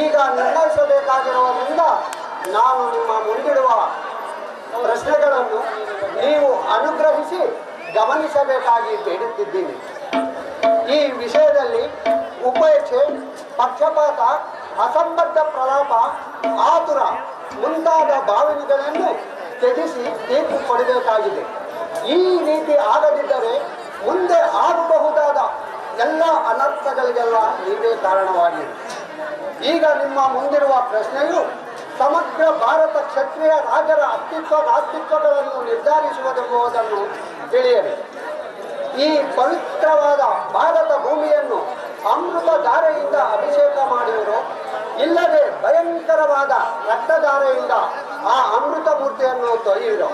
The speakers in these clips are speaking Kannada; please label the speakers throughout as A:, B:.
A: ಈಗ ನಿರ್ಣಯಿಸಬೇಕಾಗಿರುವುದರಿಂದ ನಾನು ನಿಮ್ಮ ಮುಂದಿಡುವ ಪ್ರಶ್ನೆಗಳನ್ನು ನೀವು ಅನುಗ್ರಹಿಸಿ ಗಮನಿಸಬೇಕಾಗಿ ಬೇಡುತ್ತಿದ್ದೀನಿ. ಈ ವಿಷಯದಲ್ಲಿ ಉಪೇಕ್ಷೆ, ಪಕ್ಷಪಾತ, ಅಸಂಬದ್ಧ ಪ್ರಲಾಪ, ಆತುರ ಮುಂತಾದ ಭಾವನೆಗಳನ್ನು ತ್ಯಜಿಸಿ ತೀರ್ಪು ಕೊಡಬೇಕಾಗಿದೆ. ಈ ರೀತಿ ಆಗದಿದ್ದರೆ ಮುಂದೆ ಆಗಬಹುದಾದ ಎಲ್ಲ ಅನರ್ಥಗಳಿಗೆಲ್ಲ ನೀವೇ ಕಾರಣವಾಗಿದೆ. ಈಗ ನಿಮ್ಮ ಮುಂದಿರುವ ಪ್ರಶ್ನೆಯು ಸಮಗ್ರ ಭಾರತ ಕ್ಷತ್ರಿಯ ರಾಜರ ಅಸ್ತಿತ್ವ ನಾಸ್ತಿತ್ವಗಳನ್ನು ನಿರ್ಧರಿಸುವುದೆಂಬುದನ್ನು ತಿಳಿಯಲಿ. ಈ ಪವಿತ್ರವಾದ ಭಾರತ ಭೂಮಿಯನ್ನು ಅಮೃತ ಧಾರೆಯಿಂದ ಅಭಿಷೇಕ ಮಾಡಿದರು, ಇಲ್ಲದೆ ಭಯಂಕರವಾದ ರಕ್ತಧಾರೆಯಿಂದ ಆ ಅಮೃತ ಮೂರ್ತಿಯನ್ನು ತೊರೆಯುವರು.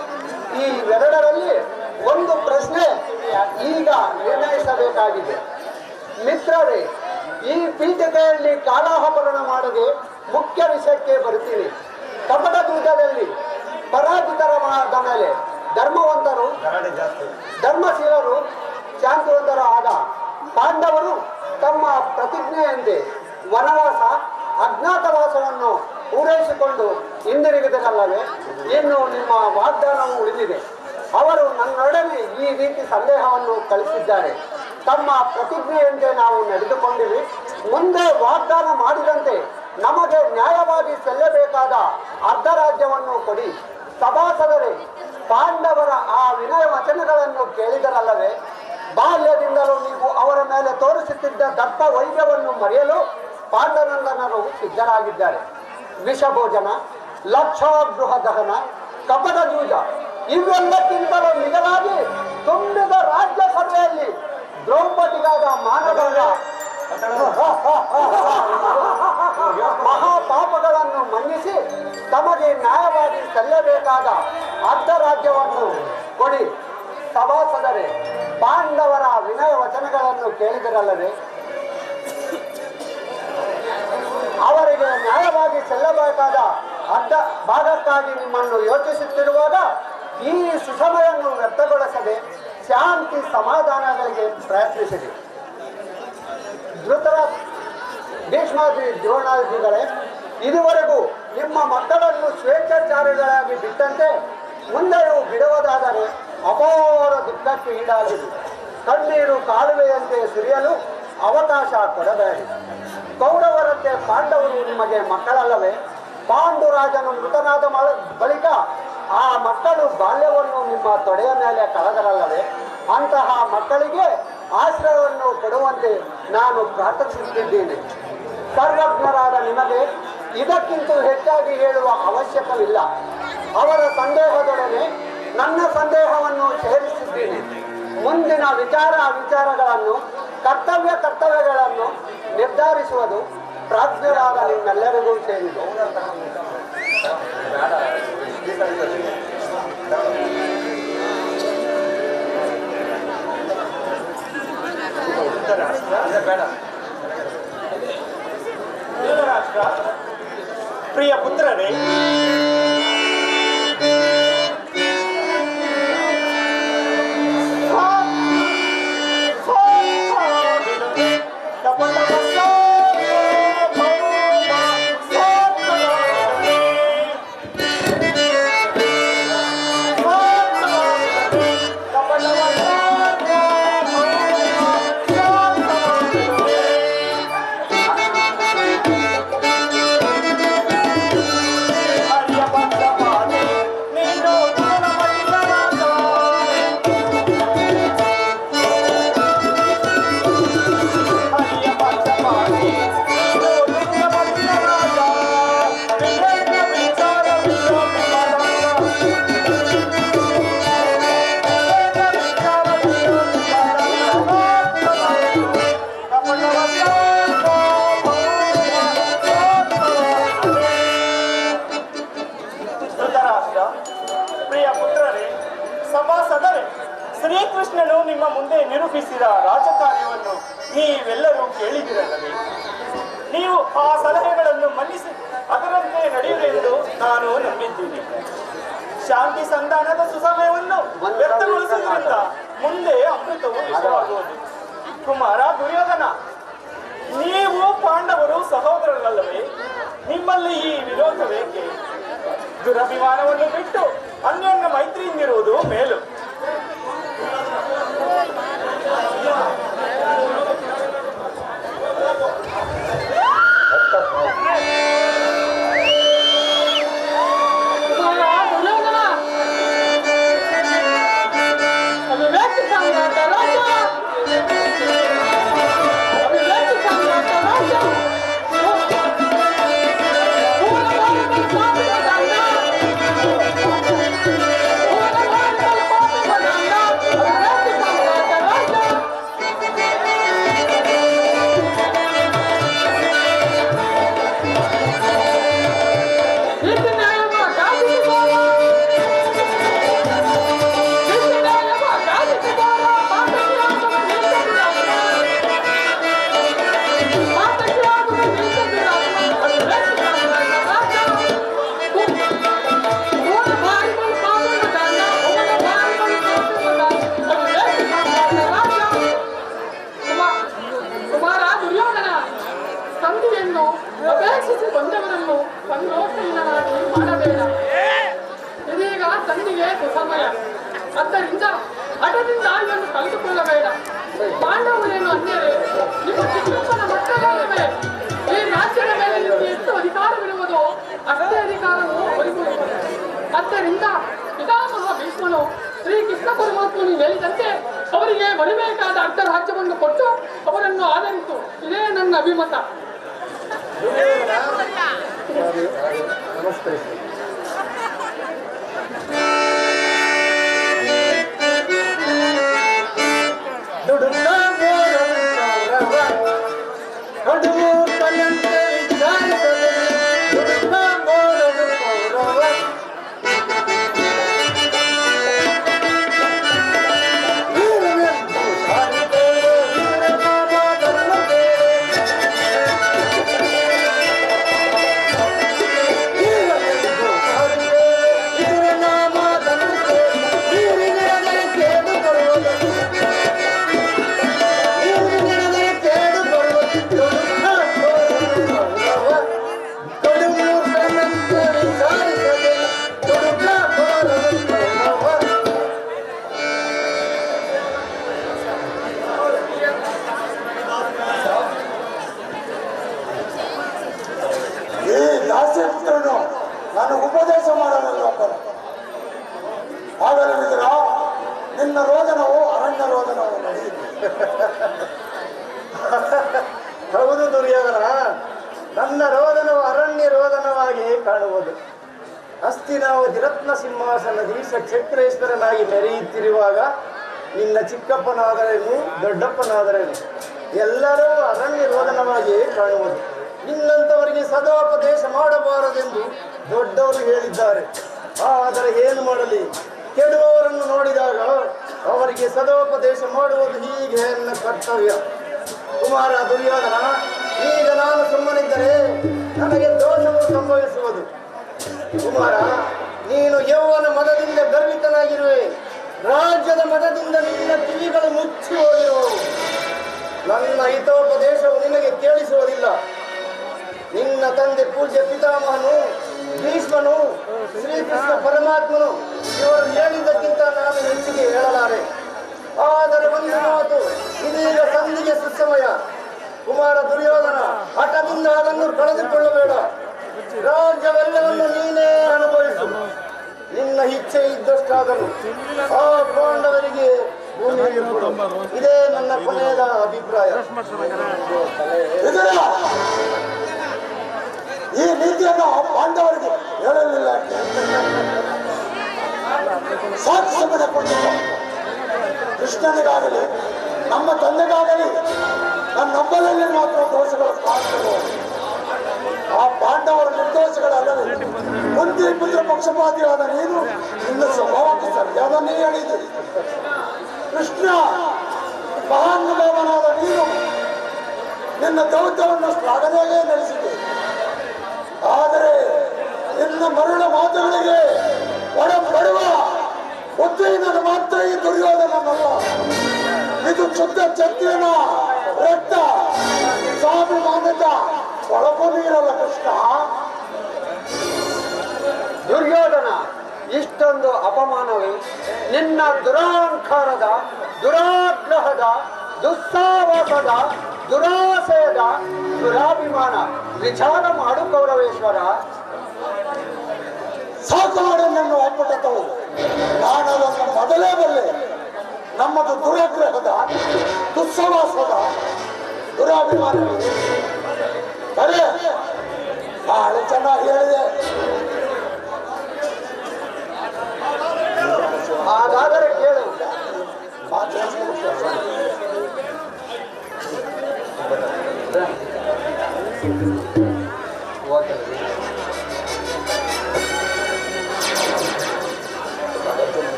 A: ಈ ಎರಡರಲ್ಲಿ ಒಂದು ಪ್ರಶ್ನೆ ಈಗ ನಿರ್ಣಯಿಸಬೇಕಾಗಿದೆ. ಮಿತ್ರರೇ, ಈ ಪೀಠಿಕೆಯಲ್ಲಿ ಕಾಲಾಹರಣ ಮಾಡದೆ ಮುಖ್ಯ ವಿಷಯಕ್ಕೆ ಬರುತ್ತೀನಿ. ಕಪಟ ಯುದ್ಧದಲ್ಲಿ ಪರಾಜಿತರಾದ ಮೇಲೆ ಧರ್ಮವಂತರು, ಧರ್ಮಶೀಲರು, ಶಾಂತಿವಂತರು ಆದ ಪಾಂಡವರು ತಮ್ಮ ಪ್ರತಿಜ್ಞೆಯಂತೆ ವನವಾಸ, ಅಜ್ಞಾತವಾಸವನ್ನು ಪೂರೈಸಿಕೊಂಡು ಹಿಂದಿರುಗಿದರಲ್ಲವೇ? ಇನ್ನು ನಿಮ್ಮ ವಾಗ್ದಾನವು ಉಳಿದಿದೆ. ಅವರು ನನ್ನೊಡನೆ ಈ ರೀತಿ ಸಂದೇಹವನ್ನು ಕಳಿಸಿದ್ದಾರೆ. ತಮ್ಮ ಪ್ರತಿಜ್ಞೆಯಂತೆ ನಾವು ನಡೆದುಕೊಂಡಿವಿ. ಮುಂದೆ ವಾಗ್ದಾನ ಮಾಡಿದಂತೆ ನಮಗೆ ನ್ಯಾಯವಾಗಿ ಸಲ್ಲಬೇಕಾದ ಅರ್ಧ ರಾಜ್ಯವನ್ನು ಕೊಡಿ. ಸಭಾಸದರೇ, ಪಾಂಡವರ ಆ ವಿನಯ ವಚನಗಳನ್ನು ಕೇಳಿದರಲ್ಲವೇ? ಬಾಲ್ಯದಿಂದಲೂ ನೀವು ಅವರ ಮೇಲೆ ತೋರಿಸುತ್ತಿದ್ದ ದರ್ಪ ವೈದ್ಯವನ್ನು ಮರೆಯಲು ಪಾಂಡನಂದನರು ಸಿದ್ಧರಾಗಿದ್ದಾರೆ. ವಿಷಭೋಜನ, ಲಕ್ಷಾಗೃಹ ದಹನ, ಕಪಟ ಜೂಜ ಇವೆಲ್ಲಕ್ಕಿಂತಲೂ ಮಿಗಿಲಾಗಿ ತುಂಬಿದ ರಾಜ್ಯ ಸಭೆಯಲ್ಲಿ ದ್ರೌಪದಿಗಾದ ಮಾನದಂಡ ಮಹಾಪಾಪಗಳನ್ನು ಮನ್ನಿಸಿ ತಮಗೆ ನ್ಯಾಯವಾಗಿ ಸಲ್ಲಬೇಕಾದ ಅರ್ಧ ರಾಜ್ಯವನ್ನು ಕೊಡಿ. ಸಭಾಸದರೇ, ಪಾಂಡವರ ವಿನಯ ವಚನಗಳನ್ನು ಕೇಳಿದರಲ್ಲವೇ? ಅವರಿಗೆ ನ್ಯಾಯವಾಗಿ ಸಲ್ಲಬೇಕಾದ ಅರ್ಧ ಭಾಗಕ್ಕಾಗಿ ನಿಮ್ಮನ್ನು ಯೋಚಿಸುತ್ತಿರುವಾಗ ಈ ಸುಸಮಯನ್ನು ವ್ಯರ್ಥಗೊಳಿಸದೆ ಶಾಂತಿ ಸಮಾಧಾನಗಳಿಗೆ ಪ್ರಯತ್ನಿಸಿದೆ. ಭೀಷ್ಮಾದಿ ದ್ರೋಣಾದಿಗಳೇ, ಇದುವರೆಗೂ ನಿಮ್ಮ ಮಕ್ಕಳನ್ನು ಸ್ವೇಚ್ಛಾಚಾರಿಗಳಾಗಿ ಬಿಟ್ಟಂತೆ ಮುಂದೆಯೂ ಬಿಡುವುದಾದರೆ ಅಪಾರ ದುಃಖಕ್ಕೆ ಈಡಾಗಿದೆ. ಕಣ್ಣೀರು ಕಾಲುವೆಯಂತೆ ಸುರಿಯಲು ಅವಕಾಶ ಕೊಡಬೇಡಿ. ಕೌರವರಂತೆ ಪಾಂಡವರು ನಿಮಗೆ ಮಕ್ಕಳಲ್ಲವೇ? ಪಾಂಡುರಾಜನು ಮೃತನಾದ ಬಳಿಕ ಆ ಮಕ್ಕಳು ಬಾಲ್ಯವನ್ನು ನಿಮ್ಮ ತೊಡೆಯ ಮೇಲೆ ಕಳೆದರಲ್ಲವೇ? ಅಂತಹ ಮಕ್ಕಳಿಗೆ ಆಶ್ರಯವನ್ನು ಕೊಡುವಂತೆ ನಾನು ಪ್ರಾರ್ಥಿಸುತ್ತಿದ್ದೇನೆ. ಸರ್ವಜ್ಞರಾದ ನಿಮಗೆ ಇದಕ್ಕಿಂತ ಹೆಚ್ಚಾಗಿ ಹೇಳುವ ಅವಶ್ಯಕವಿಲ್ಲ. ಅವರ ಸಂದೇಹದೊಡನೆ ನನ್ನ ಸಂದೇಹವನ್ನು ಸೇರಿಸಿದ್ದೇನೆ. ಮುಂದಿನ ವಿಚಾರಗಳನ್ನು ಕರ್ತವ್ಯಗಳನ್ನು ನಿರ್ಧರಿಸುವುದು ಪ್ರಾಜ್ಞರಾದ ನಿಮ್ಮೆಲ್ಲರಿಗೂ ಸೇರಿದೆ.
B: ಪ್ರಿಯ ಪುತ್ರರೇ, ಶ್ರೀಕೃಷ್ಣನು ನಿಮ್ಮ ಮುಂದೆ ನಿರೂಪಿಸಿದ ರಾಜಕಾರ್ಯವನ್ನು ನೀವೆಲ್ಲರೂ ಕೇಳಿದಿರಲ್ಲವೇ? ನೀವು ಆ ಸಲಹೆಗಳನ್ನು ಮನ್ನಿಸಿ ಅದರಂತೆ ನಡೆಯುವುದೆಂದು ನಾನು ನಂಬಿದ್ದೀನಿ. ಶಾಂತಿ ಸಂಧಾನದ ಸುಸಮಯವನ್ನು ವ್ಯಕ್ತಗೊಳಿಸುವುದರಿಂದ ಮುಂದೆ ಅಮೃತವು ವಿಷವಾಗುವುದು. ಕುಮಾರ ದುರ್ಯೋಧನ, ನೀವು ಪಾಂಡವರು ಸಹೋದರರಲ್ಲವೇ? ನಿಮ್ಮಲ್ಲಿ ಈ ವಿರೋಧವೇಕೆ? ದುರಭಿಮಾನವನ್ನು ಬಿಟ್ಟು ಅನ್ಯೋನ್ಯ ಮೈತ್ರಿಯಿಂದಿರುವುದು ಮೇಲು.
C: ಅಪೇಕ್ಷಿಸಿ ಬಂದವರನ್ನು ಸಂತೋಷಹೀನರಾಗಿ ಮಾಡಬೇಡ. ಇದೀಗ ತಂದೆಗೆ ಸುಸಮಯ. ಆದ್ದರಿಂದ ಹಠದಿಂದ ಇದನ್ನು ಕಲಿತುಕೊಳ್ಳಬೇಡ. ಪಾಂಡವರೇನು ಅನ್ಯರೇ? ನಿಮ್ಮ ಚಿಕ್ಕಪ್ಪನ ಮಕ್ಕಳಲ್ಲವೇ? ಈ ರಾಜ್ಯದ ಮೇಲೆ ನಿಮಗೆ ಎಷ್ಟು ಅಧಿಕಾರವಿರುವುದೋ ಅಷ್ಟೇ ಅಧಿಕಾರವು ಅವರಿಗಿರುತ್ತದೆ. ಆದ್ದರಿಂದ ಪಿತಾಮಹ ಭೀಷ್ಮನು ಶ್ರೀಕೃಷ್ಣ ಪರಮಾತ್ಮನು ಹೇಳಿದಂತೆ ಅವರಿಗೆ ಬರಬೇಕಾದ ಅರ್ಧ ರಾಜ್ಯವನ್ನು ಕೊಟ್ಟು ಅವರನ್ನು ಆಧರಿಸು. ಇದೇ ನನ್ನ ಅಭಿಮತ.
A: ನಮಸ್ತೆ. ನಾನು ಉಪದೇಶ ಮಾಡಲಿಲ್ಲ. ಆಗಲಿದ್ರ ನಿನ್ನ ರೋದನವು ಅರಣ್ಯ ರೋದನವು ನಡೆಯಿತು. ಹೌದು ದುರ್ಯೋಧನ, ನನ್ನ ರೋದನವು ಅರಣ್ಯ ರೋದನವಾಗಿ ಕಾಣುವುದು. ಹಸ್ತಿನಾವತಿ ರತ್ನ ಸಿಂಹಾಸನದಿ ಚಕ್ರೇಶ್ವರನಾಗಿ ಮೆರೆಯುತ್ತಿರುವಾಗ ನಿನ್ನ ಚಿಕ್ಕಪ್ಪನಾದರೇನು ದೊಡ್ಡಪ್ಪನಾದರೇನು ಎಲ್ಲರೂ ಅರಣ್ಯ ರೋದನವಾಗಿ ಕಾಣುವುದು. ನಿನ್ನಂಥವರಿಗೆ ಸದೋಪದೇಶ ಮಾಡಬಾರದೆಂದು ದೊಡ್ಡವರು ಹೇಳಿದ್ದಾರೆ. ಆದರೆ ಏನು ಮಾಡಲಿ, ಕೆಡುವವರನ್ನು ನೋಡಿದಾಗ ಅವರಿಗೆ ಸದೋಪದೇಶ ಮಾಡುವುದು ಹೀಗೆ ನನ್ನ ಕರ್ತವ್ಯ. ಕುಮಾರ ದುರ್ಯೋಧನ, ಈಗ ನಾನು ಸುಮ್ಮನಿದ್ದರೆ ನನಗೆ ದೋಷವು ಸಂಭವಿಸುವುದು. ಕುಮಾರ, ನೀನು ಯೌವನ ಮದದಿಂದ ಗರ್ವಿತನಾಗಿರುವೆ. ರಾಜ್ಯದ ಮದದಿಂದ ನಿನ್ನ ಕಿವಿಗಳು ಮುಚ್ಚಿ ಹೋಗಿರುವವು. ನನ್ನ ಹಿತೋಪದೇಶವು ನಿನಗೆ ಕೇಳಿಸುವುದಿಲ್ಲ. ನಿನ್ನ ತಂದೆ ಪೂಜ್ಯ ಪಿತಾಮಹನು ಭೀಷ್ಮನು ಶ್ರೀಕೃಷ್ಣ ಪರಮಾತ್ಮನು ಇವರು ಹೇಳಿದ್ದಕ್ಕಿಂತ ನಾನು ಹೆಚ್ಚಿಗೆ ಹೇಳಲಾರೆ. ಆದರೆ ಒಂದು ಮಾತು, ಇದೀಗ ಸಂಧಿಗೆ ಸುಸಮಯ. ಕುಮಾರ ದುರ್ಯೋಧನ, ಹಠದಿಂದ ಅದನ್ನು ಕಳೆದುಕೊಳ್ಳಬೇಡ. ರಾಜ್ಯವೆಲ್ಲವನ್ನು ನೀನೇ ಅನುಭವಿಸು. ನಿನ್ನ ಇಚ್ಛೆ ಇದ್ದಷ್ಟಾದರೂ ಆ ಪಾಂಡವರಿಗೆ ಭೂಮಿಯನ್ನು ಕೊಡು. ಇದೇ ನನ್ನ ಕೊನೆಯ ಅಭಿಪ್ರಾಯ. ಈ ನೀತಿಯನ್ನು ಪಾಂಡವರಿಗೆ ಹೇಳಲಿಲ್ಲ. ಸಾಕ್ಷಿ ಸಮಯ ಕೊಟ್ಟಿಲ್ಲ. ಕೃಷ್ಣನಿಗಾಗಲಿ ನಮ್ಮ ತಂದೆಗಾಗಲಿ ನನ್ನೊಬ್ಬರಲ್ಲಿ ಮಾತ್ರ ದೋಷಗಳು ಕಾಣ್ತವೆ. ಆ ಪಾಂಡವರ ನಿರ್ದೋಷಗಳಲ್ಲವೇ. ಕುಂತಿ ಪುತ್ರ ಪಕ್ಷಪಾತಿಯಾದ ನೀನು ನಿನ್ನ ಸ್ವಭಾವಕ್ಕೆ ಸರಿಯಾದ ನೀ ಹೇಳಿದ್ದೀರಿ. ಕೃಷ್ಣ ಮಹಾನುಭಾವನಾದ ನೀನು ನಿನ್ನ ದೌತ್ಯವನ್ನು ಶ್ಲಾಘನೆಯೇ ನಡೆಸಿದೆ. ಆದರೆ ನಿನ್ನ ಮರಳ ಮಾತುಗಳಿಗೆ ಒಳಪಡುವ ಬುದ್ಧಿಯಿಂದ ಮಾತ್ರ ಈ ದುರ್ಯೋಧನನಲ್ಲ. ಇದು ಶುದ್ಧ ಕ್ಷತ್ರಿಯನ ರಕ್ತ. ದುಸ್ಸಾಭಿಮಾನದ ಕೊಳಕು ನೀರಲ್ಲ ಕೃಷ್ಣ.
D: ದುರ್ಯೋಧನ, ಇಷ್ಟೊಂದು ಅಪಮಾನವೇ? ನಿನ್ನ ದುರಹಂಕಾರದ, ದುರಾಗ್ರಹದ, ದುಸ್ಸಾವಾಸದ, ದುರಾಸೆಯದ ದುರಾಭಿಮಾನ ವಿಚಾರ ಮಾಡು ಕೌರವೇಶ್ವರ.
A: ಸಾಕು ಮಾಡಿ ನನ್ನ ಒಪ್ಪಟತವು. ನಾನು ಅದನ್ನು ಮೊದಲೇ ಬಲ್ಲೆ. ನಮ್ಮದು ದುರಾಗ್ರಹದ, ದುಸ್ಸವಾಸದ, ದುರಾಭಿಮಾನ. ಬರೇ ಬಹಳ ಚೆನ್ನಾಗಿ ಹೇಳಿದೆ.
D: ಹಾಗಾದರೆ ಕೇಳು.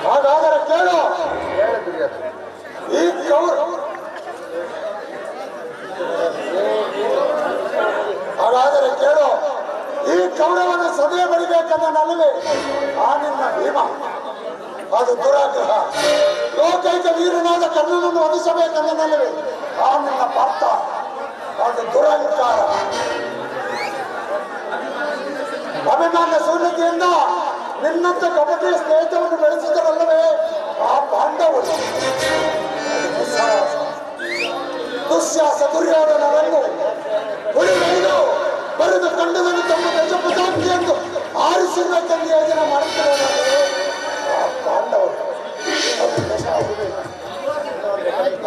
A: ಹಾಗಾದರೆ ಕೇಳು.
D: ಹೇಳು ದುರ್ಯೋಧನ.
A: ಈ ಹಾಗಾದರೆ ಕೇಳು. ಈ ಕೌರವನ ಸದಯ ಬರಿಬೇಕನ್ನ ನಲ್ಲವೇ ಆ ನಿನ್ನ ಭೀಮ, ಅದು ದುರಾಗ್ರಹ. ಲೋಕೈಕ ವೀರನಾದ ಕರ್ಣನನ್ನು ವಧಿಸಬೇಕನ್ನ ನಲ್ಲವೇ ಆ ನಿನ್ನ ಪಾರ್ಥ, ಅದು ದುರಹಂಕಾರ. ಅಭಿಮಾನ ಶೂನ್ಯತೆಯಿಂದ ನಿನ್ನಂತ ಕಪಟಿ ಸ್ನೇಹಿತವನ್ನು ಬೆಳೆಸಿದರಲ್ಲವೇ ಆ ಪಾಂಡವರು. ದುಶ್ಯಾಸ ದುರ್ಯೋಧನರನ್ನು ಉಳಿದು ಬರೆದು ಕಂಡದನ್ನು ತಮ್ಮ ಗಜಪದಾಂತಿ ಎಂದು ಆರಿಸಬೇಕೆಂದು ಯೋಜನೆ ಮಾಡುತ್ತಿರುವವರಲ್ಲವೇ ಆ ಪಾಂಡವರು.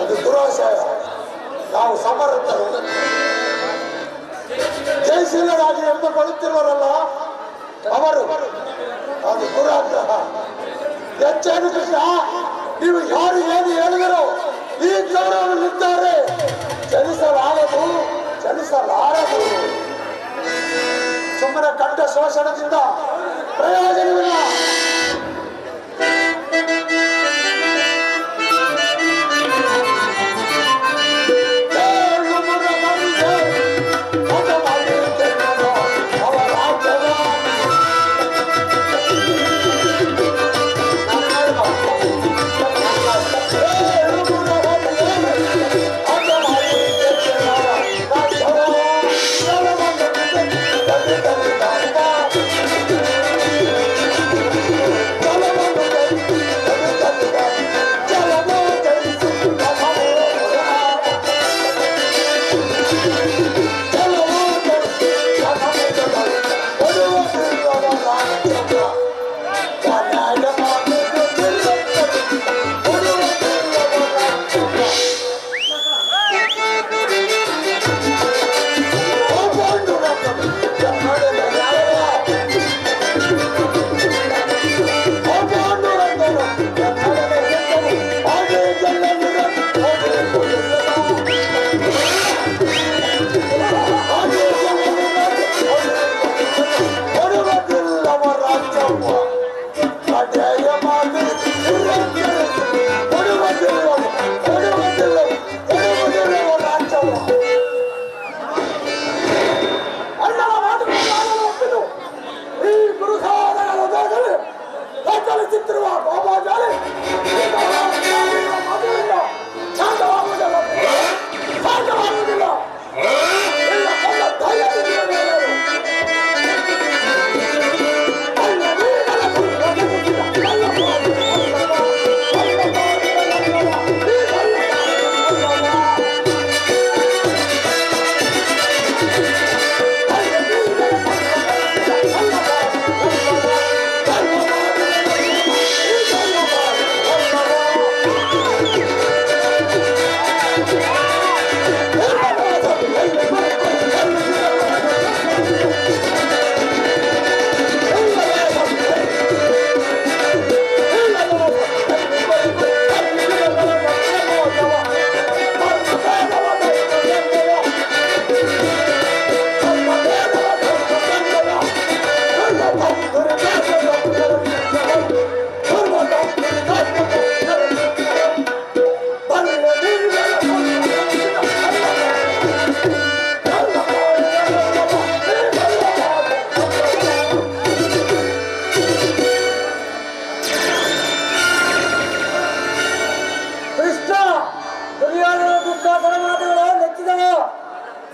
A: ಅದು ದುರಾಶಯ. ನಾವು ಸಮರ್ಥರು, ಜಯಶೀಲರಾಗಿ ಎಂದುಕೊಳ್ಳುತ್ತಿರುವರಲ್ಲ ಅವರು, ಅದು ದುರಾಗ್ರಹ. ಹೆಚ್ಚೇನು ಕೃಷ್ಣ, ನೀವು ಯಾರು ಏನು ಹೇಳಿದರು ಈ ಕೌರವನಿದ್ದಾರೆ. ಚಲಿಸಲಾರದು, ಚಲಿಸಲಾರದು. ಸುಮ್ಮನೆ ಕಂಠ ಶೋಷಣದಿಂದ ಪ್ರಯೋಜನವಿಲ್ಲ.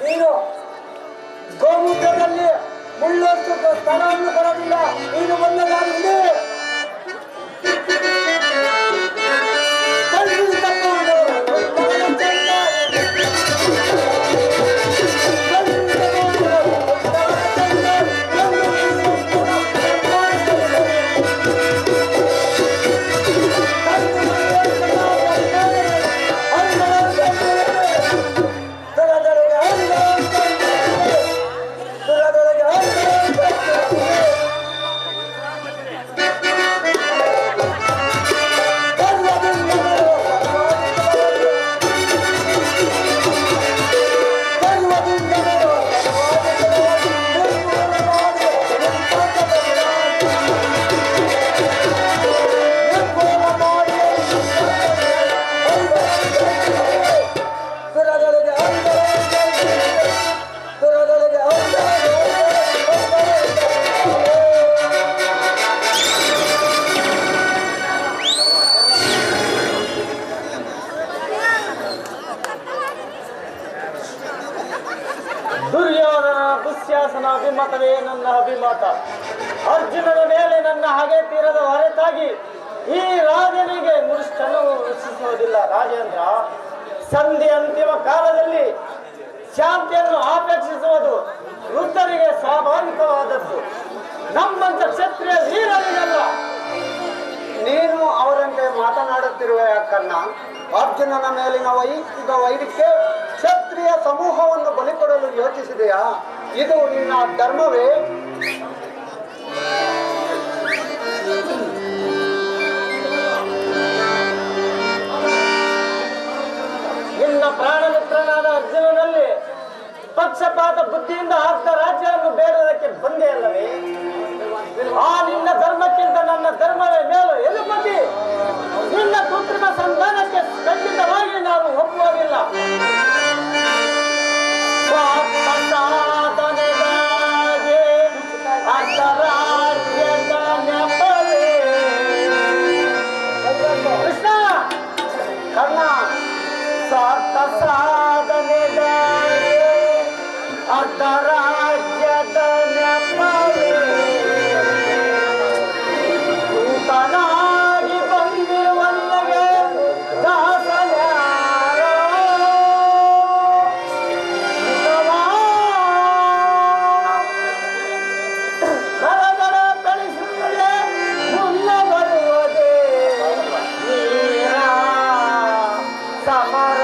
A: ನೀನು ಗೋಮೂತ್ರದಲ್ಲಿ ಮುಳ್ಳಷ್ಟು ಸ್ಥಳವನ್ನು ಕೊಡೋದಿಲ್ಲ. ನೀನು ಬಂದ ದಾರಿ ಇದೆ.
E: ದುರ್ಯೋಧನ ದುಶ್ಯಾಸನ ಅಭಿಮತವೇ ನನ್ನ ಅಭಿಮತ. ಅರ್ಜುನನ ಮೇಲೆ ನನ್ನ ಹಾಗೆ ತೀರದ ಹೊರತಾಗಿ ಈ ರಾಜನಿಗೆ ಮುರುಷ್ಟನ್ನು ರಕ್ಷಿಸುವುದಿಲ್ಲ. ರಾಜೇಂದ್ರ, ಸಂಧಿ ಅಂತಿಮ ಕಾಲದಲ್ಲಿ ಶಾಂತಿಯನ್ನು ಅಪೇಕ್ಷಿಸುವುದು ವೃದ್ಧರಿಗೆ ಸ್ವಾಭಾವಿಕವಾದದ್ದು. ನಮ್ಮಂತ ಕ್ಷತ್ರಿಯ ವೀರರಿಗಲ್ಲ.
D: ನೀನು ಅವರಂತೆ ಮಾತನಾಡುತ್ತಿರುವೆ ಅಕ್ಕಣ್ಣ. ಅರ್ಜುನನ ಮೇಲಿನ ವೈಯಕ್ತಿಕ ವೈರಕ್ಕೆ ಕ್ಷತ್ರಿಯ ಸಮೂಹವನ್ನು ಬಲಿಕೊಡಲು ಯೋಚಿಸಿದೆಯಾ? ಇದು ನಿನ್ನ ಧರ್ಮವೇ?
E: ನಿನ್ನ ಪ್ರಾಣಮಿತ್ರನಾದ ಅರ್ಜುನನಲ್ಲಿ ಪಕ್ಷಪಾತ ಬುದ್ಧಿಯಿಂದ ಅರ್ಧ ರಾಜ್ಯವನ್ನು ಬೇಡುವುದಕ್ಕೆ ಬಂದೇ ಅಲ್ಲವೇ? ಆ ನಿನ್ನ ಧರ್ಮಕ್ಕಿಂತ ನನ್ನ ಧರ್ಮವೇ ಮೇಲು ಎದುಪತಿ. ನಿನ್ನ ಕೃತ್ರಿಮ ಸಂಧಾನಕ್ಕೆ ಖಂಡಿತವಾಗಿ ನಾನು ಒಪ್ಪುವುದಿಲ್ಲ. ಸಾಧನೆಗಾಗಿ ಅರ್ಧ ರಾಜ್ಯದ ನೆಪವೇ. ಕೃಷ್ಣ
D: ಕರ್ಣ,
E: ಸ್ವಾರ್ಥ ಸಾಧನೆಗಾಗಿ ಅರ್ಧ ರಾಜ್ಯದ ನೆಪವೇ. ದೂತನಾಗಿ ಬಂದಿರುವಲ್ಲಿಗೆ ದಾಸನ್ಯಾರೋ. ಕರಗಳ ಕಳಿಸುತ್ತಲೇ ಮುನ್ನ ಬರುವುದೇ ನೀರ ಸಮರ.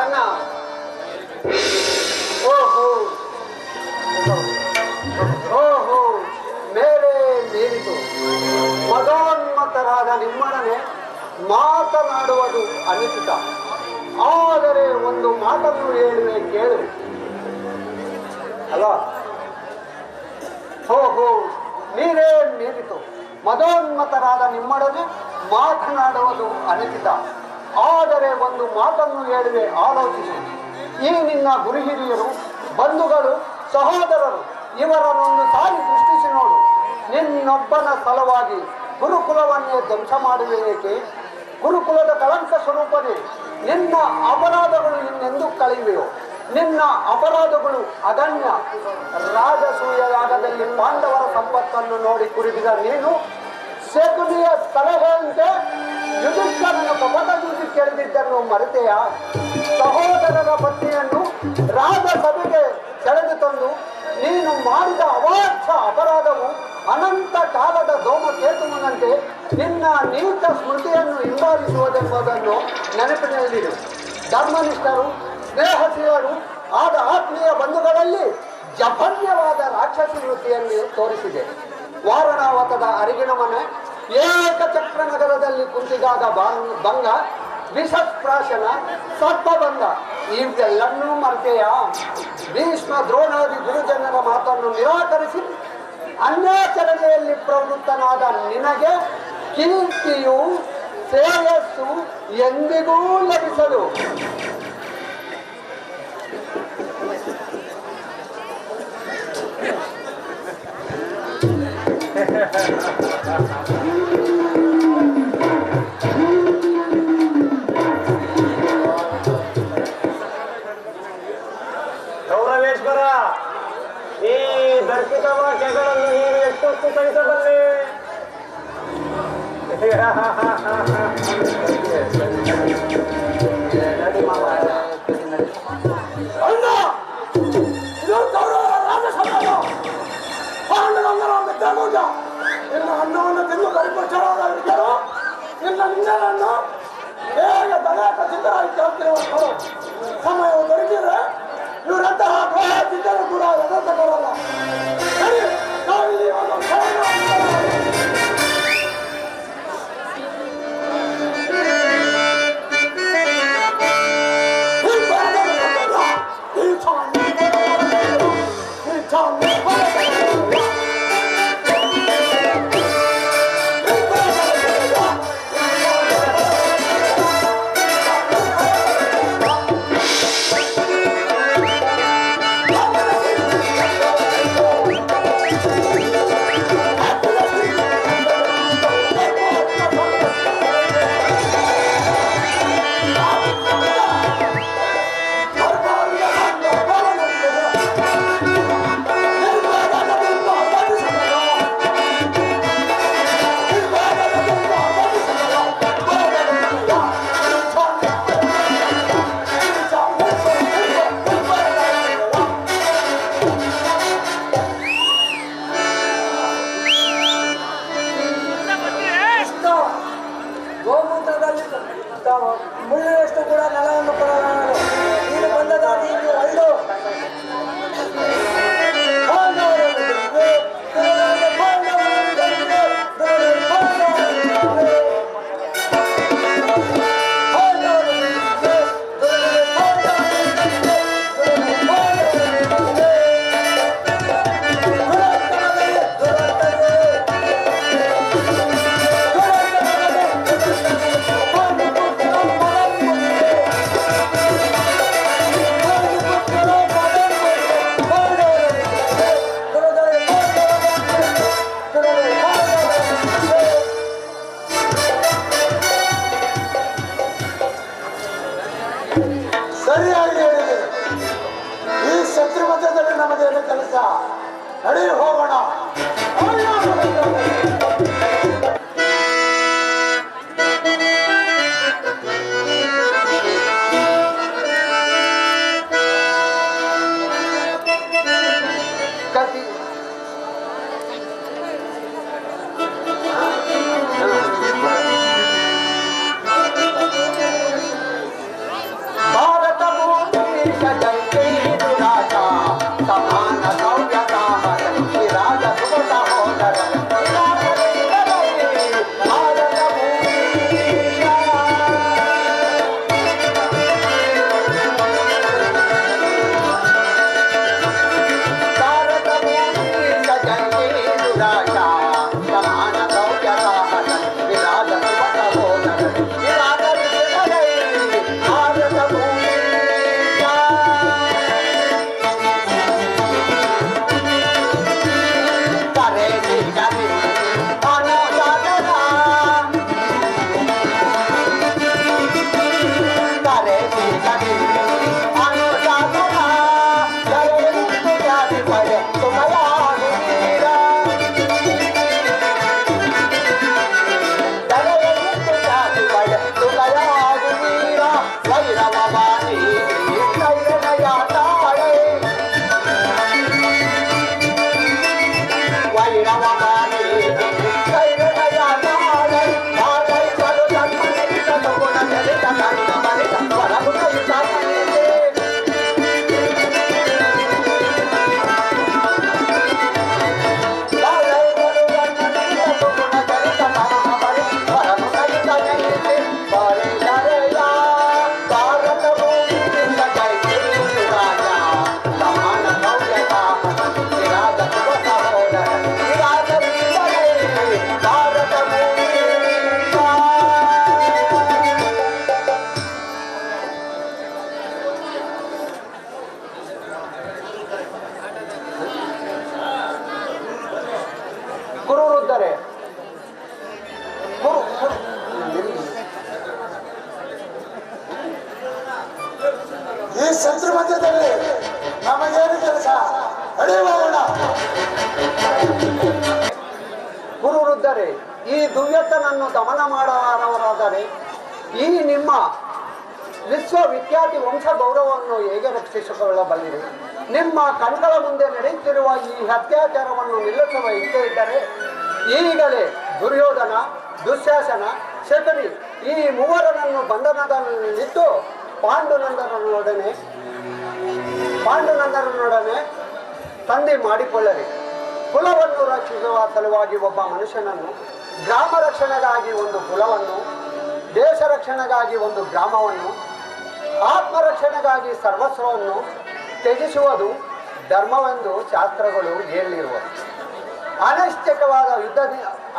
D: ಕರ್ಣ. ಓಹೋ ಓಹೋ, ಮೇರೆ ಮೀರಿತು. ಮದೋನ್ಮತ್ತರಾದ ನಿಮ್ಮೊಡನೆ ಮಾತನಾಡುವುದು ಅನಿಶ್ಚಿತ. ಆದರೆ ಒಂದು ಮಾತನ್ನು ಹೇಳುವೆ ಕೇಳು. ಅಲ್ಲ, ಓಹೋ ನೀರೇ ಮೀರಿತು. ಮದೋನ್ಮತರಾದ ನಿಮ್ಮೊಡನೆ ಮಾತನಾಡುವುದು ಅನಿಶ್ಚಿತ. ಆದರೆ ಒಂದು ಮಾತನ್ನು ಹೇಳುವೆ, ಆಲೋಚಿಸು. ಈ ನಿನ್ನ ಗುರು ಹಿರಿಯರು, ಬಂಧುಗಳು, ಸಹೋದರರು ಇವರನ್ನೊಂದು ಸಾರಿ ದೃಷ್ಟಿಸಿ ನೋಡು. ನಿನ್ನೊಬ್ಬನ ಸಲುವಾಗಿ ಗುರುಕುಲವನ್ನೇ ಧ್ವಂಸ ಮಾಡುವೆ ಏಕೆ? ಗುರುಕುಲದ ಕಳಂಕ ಸ್ವರೂಪನೇ. ನಿನ್ನ ಅಪರಾಧಗಳು ಇನ್ನೆಂದು ಕಳೆಯುವೆಯೋ? ನಿನ್ನ ಅಪರಾಧಗಳು ಅಗಣ್ಯ. ರಾಜಸೂಯ ಯಾಗದಲ್ಲಿ ಪಾಂಡವರ ಸಂಪತ್ತನ್ನು ನೋಡಿ ಕುರಿತಿದ ನೀನು ಶಕುನಿಯ ಸಲಹೆಯಂತೆ ಯುಧಿಷ್ಠರನ ಕಪಟ ನೀತಿ ಕೇಳಿದ್ದನ್ನು ಮರೆತೆಯ? ಸಹೋದರರ ಪತ್ನಿಯನ್ನು ರಾಜಸಭೆಗೆ ಸೆಳೆದು ತಂದು ನೀನು ಮಾಡಿದ ಅವಾಚ್ಯ ಅಪರಾಧವು ಅನಂತ ಕಾಲದ ಧೂಮಕೇತುವಿನಂತೆ ನಿನ್ನ ನೀಚ ಸ್ಮೃತಿಯನ್ನು ಹಿಂಬಾಲಿಸುವುದೆಂಬುದನ್ನು ನೆನಪಿನಲ್ಲಿಡು. ಧರ್ಮನಿಷ್ಠರು, ಸ್ನೇಹಶೀಲರು ಆದ ಆತ್ಮೀಯ ಬಂಧುಗಳಲ್ಲಿ ಜಘನ್ಯವಾದ ರಾಕ್ಷಸಿ ವೃತ್ತಿಯನ್ನು ತೋರಿಸಿದೆ. ವಾರಣಾವತದ ಅರಿಗಿನ ಮನೆ, ಏಕಚಕ್ರ ನಗರದಲ್ಲಿ ಕುಂತಿಗಾದ ಭಂಗ, ವಿಷಪ್ರಾಶನ, ಸರ್ಪಬಂಧ ಇವೆಲ್ಲನ್ನೂ ಮರೆತೆಯ? ಭೀಷ್ಮ ದ್ರೋಣಾದಿ ಗುರುಜನರ ಮಾತನ್ನು ನಿರಾಕರಿಸಿ ಅನ್ಯಾಚರಣೆಯಲ್ಲಿ ಪ್ರವೃತ್ತನಾದ ನಿನಗೆ ಕೀರ್ತಿಯು ಶ್ರೇಯಸ್ಸು ಎಂದಿಗೂ ಲಭಿಸಲು.
E: ಗೌರವೇಶ್ವರ, ಈ ದರ್ಶಿತ ವಾಕ್ಯಗಳನ್ನು ನೀನು ಎಷ್ಟು ಸಹಿಸಬಲ್ಲೆ?
A: ಅಣ್ಣ, ಇದು ಕೌರವರ ರಾಜಸಭೆಯ ಪಾಂಡವಂಗರ ಮಿತ್ರಮೂಜ. ನಿನ್ನ ಅನ್ನವನ್ನು ತಿಂದು ಪರಿಪುಷ್ಟರಾದವರು ನಿನ್ನ ನಿಂದನನ್ನು ಹೇಗ ದಯಾಕ ಸಿದ್ಧರಾಗಿ ಕೇಳ್ತಿರುವರು. ಸಮಯವು ದೊರಕಿದ್ರೆ ಇವರಂತಹ ಸಿದ್ಧರು ಕೂಡ ಎದುರಿಸಬರಲ್ಲ. ಸರಿ, ನಾವಿಲ್ಲಿ ಒಂದು ಮುಳ್ಳಿನಷ್ಟು ಕೂಡ ನೆಲವನ್ನು ಕೊಡಲಾರದು. ನೀನು ಬಂದ ದಾರಿ ಇದು ಒಳ್ಳು. ಸರಿಯಾಗಿ ಹೇಳಿದೆ. ಈ ಶತ್ರು ಮಧ್ಯದಲ್ಲಿ ನಮಗೇನು ಕೆಲಸ? ನಡಿ ಹೋಗೋಣ.
D: ಭಾರತ
A: ಶತ್ರು ಮಧ್ಯದಲ್ಲಿ ನಮಗೇನು ಕೆಲಸ? ನಡೆಯೋಣ.
D: ಗುರು ವೃದ್ಧರೇ, ಈ ದುರ್ಯೋಧನನ್ನು ದಮನ ಮಾಡುವವರಾದರೆ ಈ ನಿಮ್ಮ ವಿಶ್ವವಿಖ್ಯಾತಿ ವಂಶ ಗೌರವವನ್ನು ಹೇಗೆ ರಕ್ಷಿಸಿಕೊಳ್ಳಬಲ್ಲಿರಿ? ನಿಮ್ಮ ಕಣ್ಗಳ ಮುಂದೆ ನಡೆಯುತ್ತಿರುವ ಈ ಅತ್ಯಾಚಾರವನ್ನು ನಿಲ್ಲಿಸುವ ಇಚ್ಛೆ ಇದ್ದರೆ ಈಗಲೇ ದುರ್ಯೋಧನ, ದುಶ್ಯಾಸನ, ಶಕುನಿ ಈ ಮೂವರನ್ನು ಬಂಧನದಲ್ಲಿಟ್ಟು ಪಾಂಡುನಂದನೊಡನೆ ಸಂಧಿ ಮಾಡಿಕೊಳ್ಳರಿ. ಕುಲವನ್ನು ರಕ್ಷಿಸುವ ಸಲುವಾಗಿ ಒಬ್ಬ ಮನುಷ್ಯನನ್ನು, ಗ್ರಾಮ ರಕ್ಷಣೆಗಾಗಿ ಒಂದು ಕುಲವನ್ನು, ದೇಶ ರಕ್ಷಣೆಗಾಗಿ ಒಂದು ಗ್ರಾಮವನ್ನು, ಆತ್ಮರಕ್ಷಣೆಗಾಗಿ ಸರ್ವಸ್ವವನ್ನು ತ್ಯಜಿಸುವುದು ಧರ್ಮವೆಂದು ಶಾಸ್ತ್ರಗಳು ಹೇಳಿರುವುದು.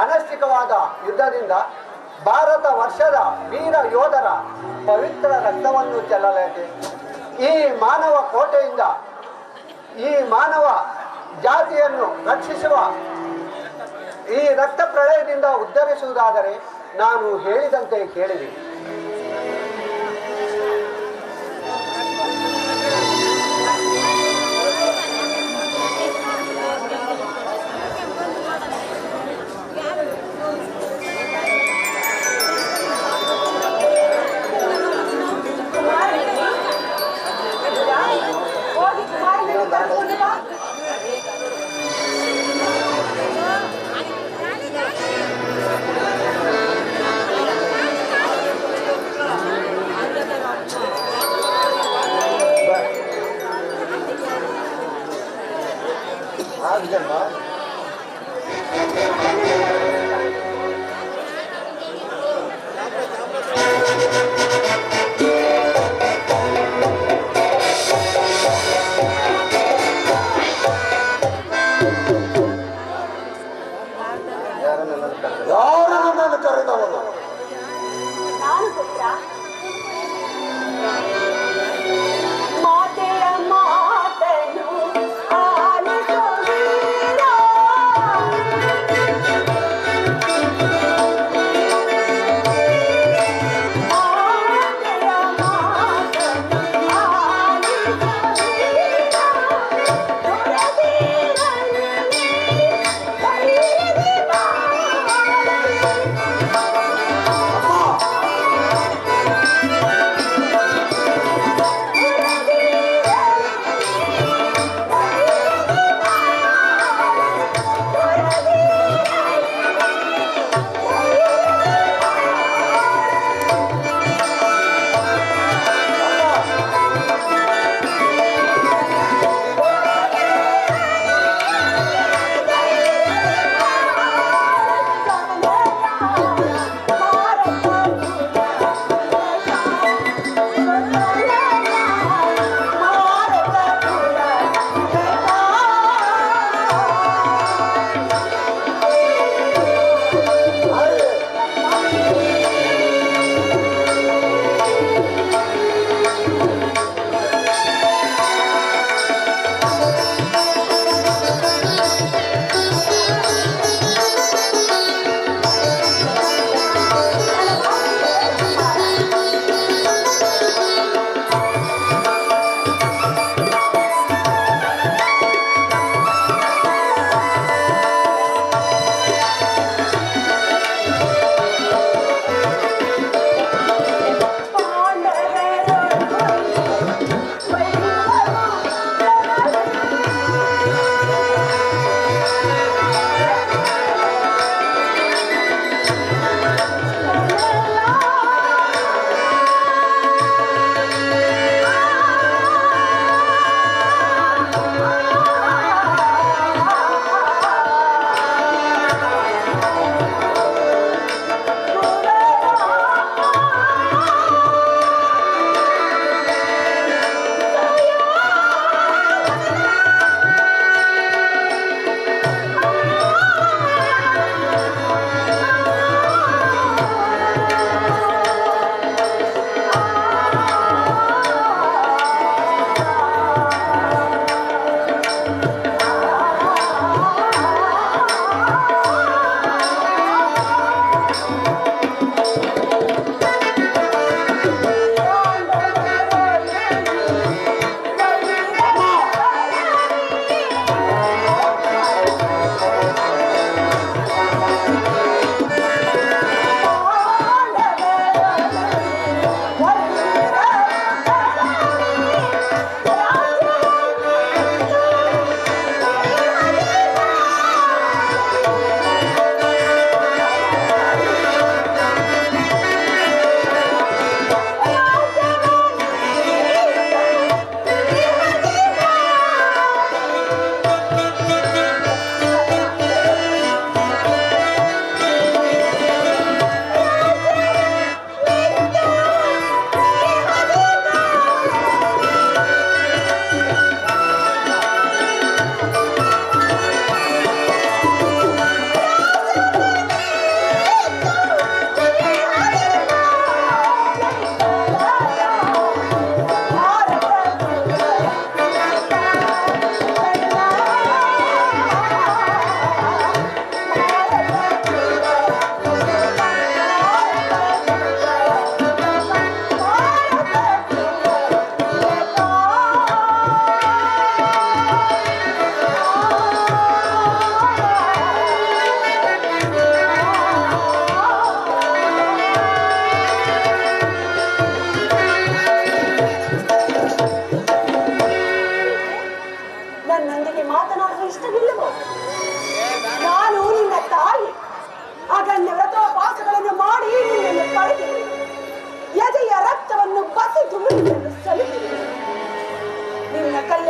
D: ಅನೈಷ್ಟಿಕವಾದ ಯುದ್ಧದಿಂದ ಭಾರತ ವರ್ಷದ ವೀರ ಯೋಧರ ಪವಿತ್ರ ರಕ್ತವನ್ನು ಚೆಲ್ಲಲೇಕೆ? ಈ ಮಾನವ ಕೋಟೆಯಿಂದ ಈ ಮಾನವ ಜಾತಿಯನ್ನು ರಕ್ಷಿಸುವ ಈ ರಕ್ತ ಪ್ರಳಯದಿಂದ ಉದ್ಧರಿಸುವುದಾದರೆ ನಾನು ಹೇಳಿದಂತೆ ಕೇಳಿರಿ.
A: ಯಾರು ನನ್ನನ್ನು ಕರೆದವರು?
F: ನಾನು ಪುತ್ರ ಮಾತೆಯ ಮಾತನು ಆಲಿಸು ವೀರ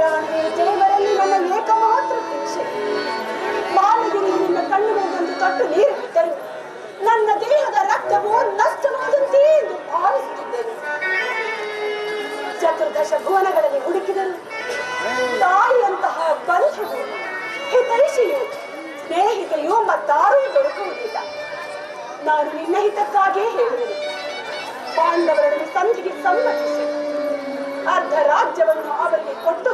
F: ಪ್ರಯಾಣವೇ ದೇವರಲ್ಲಿ ನನ್ನ ಏಕಮಾತ್ರ ಭಿಕ್ಷೆ. ಬಾಲಗಿರಿ ನಿನ್ನ ಕಣ್ಣುಗಳಿಗೊಂದು ತೊಟ್ಟು ನೀರು ಬಿಟ್ಟರು ನನ್ನ ದೇಹದ ರಕ್ತವು ನಷ್ಟವಾದಂತೆ ಎಂದು ಭಾವಿಸುತ್ತಿದ್ದೇನೆ. ಚತುರ್ದಶ ಭುವನಗಳಲ್ಲಿ ಹುಡುಕಿದರು ತಾಯಿಯಂತಹ ಬಂಧುವು, ಹಿತೈಷಿಯು, ಸ್ನೇಹಿತೆಯು ಮತ್ತಾರೂ ದೊರಕುವುದಿಲ್ಲ. ನಾನು ನಿನ್ನ ಹಿತಕ್ಕಾಗಿಯೇ ಹೇಳುವುದು. ಪಾಂಡವರನ್ನು ಸಂಧಿಗೆ ಸಮ್ಮತಿಸಿ ಅರ್ಧ ರಾಜ್ಯವನ್ನು ಅವರಿಗೆ ಕೊಟ್ಟು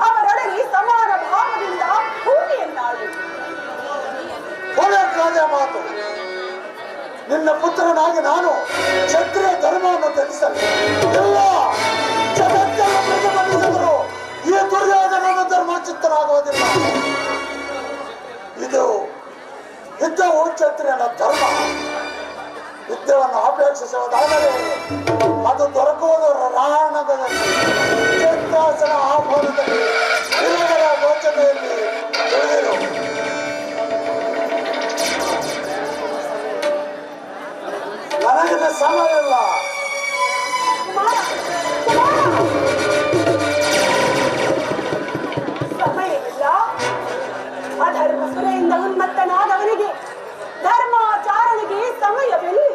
F: ಅವರೊಡನೆ ಸಮಾನ ಭಾವದಿಂದ ಭೂಮಿಯನ್ನಾಡು.
A: ಒಳ್ಳೆಯ ಮಾತು. ನಿನ್ನ ಪುತ್ರನಾಗಿ ನಾನು ಕ್ಷತ್ರಿಯ ಧರ್ಮವನ್ನು ತ್ಯಜಿಸಲು ಎಲ್ಲ ಜಗತ್ತೆಲ್ಲ ಪ್ರತಿಭಟಿಸಿದರು ಈ ದುರ್ಯೋಧನನ ಧರ್ಮಚಿತ್ತನಾಗುವುದಿಲ್ಲ. ಇದು ಯುದ್ಧವು ಕ್ಷತ್ರಿಯನ ಧರ್ಮ. ಯುದ್ಧವನ್ನು ಅಪೇಕ್ಷಿಸುವುದಾದರೆ ಅದು ದೊರಕುವುದು ರಣಾಂಗಣದಲ್ಲಿ, ಚೈತ್ರಾಸನ ಆಹ್ವಾನದಲ್ಲಿ, ಹಿರಿಯರ ಗೋಚನೆಯಲ್ಲಿ ತಿಳಿದಿರು. ನನಗಿನ ಸಮಯವಿಲ್ಲ.
F: ಸಮಯವಿಲ್ಲ. ಅಧರ್ಮ ಸುರೆಯಿಂದ ಉನ್ಮತ್ತನಾದವನಿಗೆ ಧರ್ಮಾಚಾರಣೆಗೆ ಸಮಯವೆಲ್ಲಿ?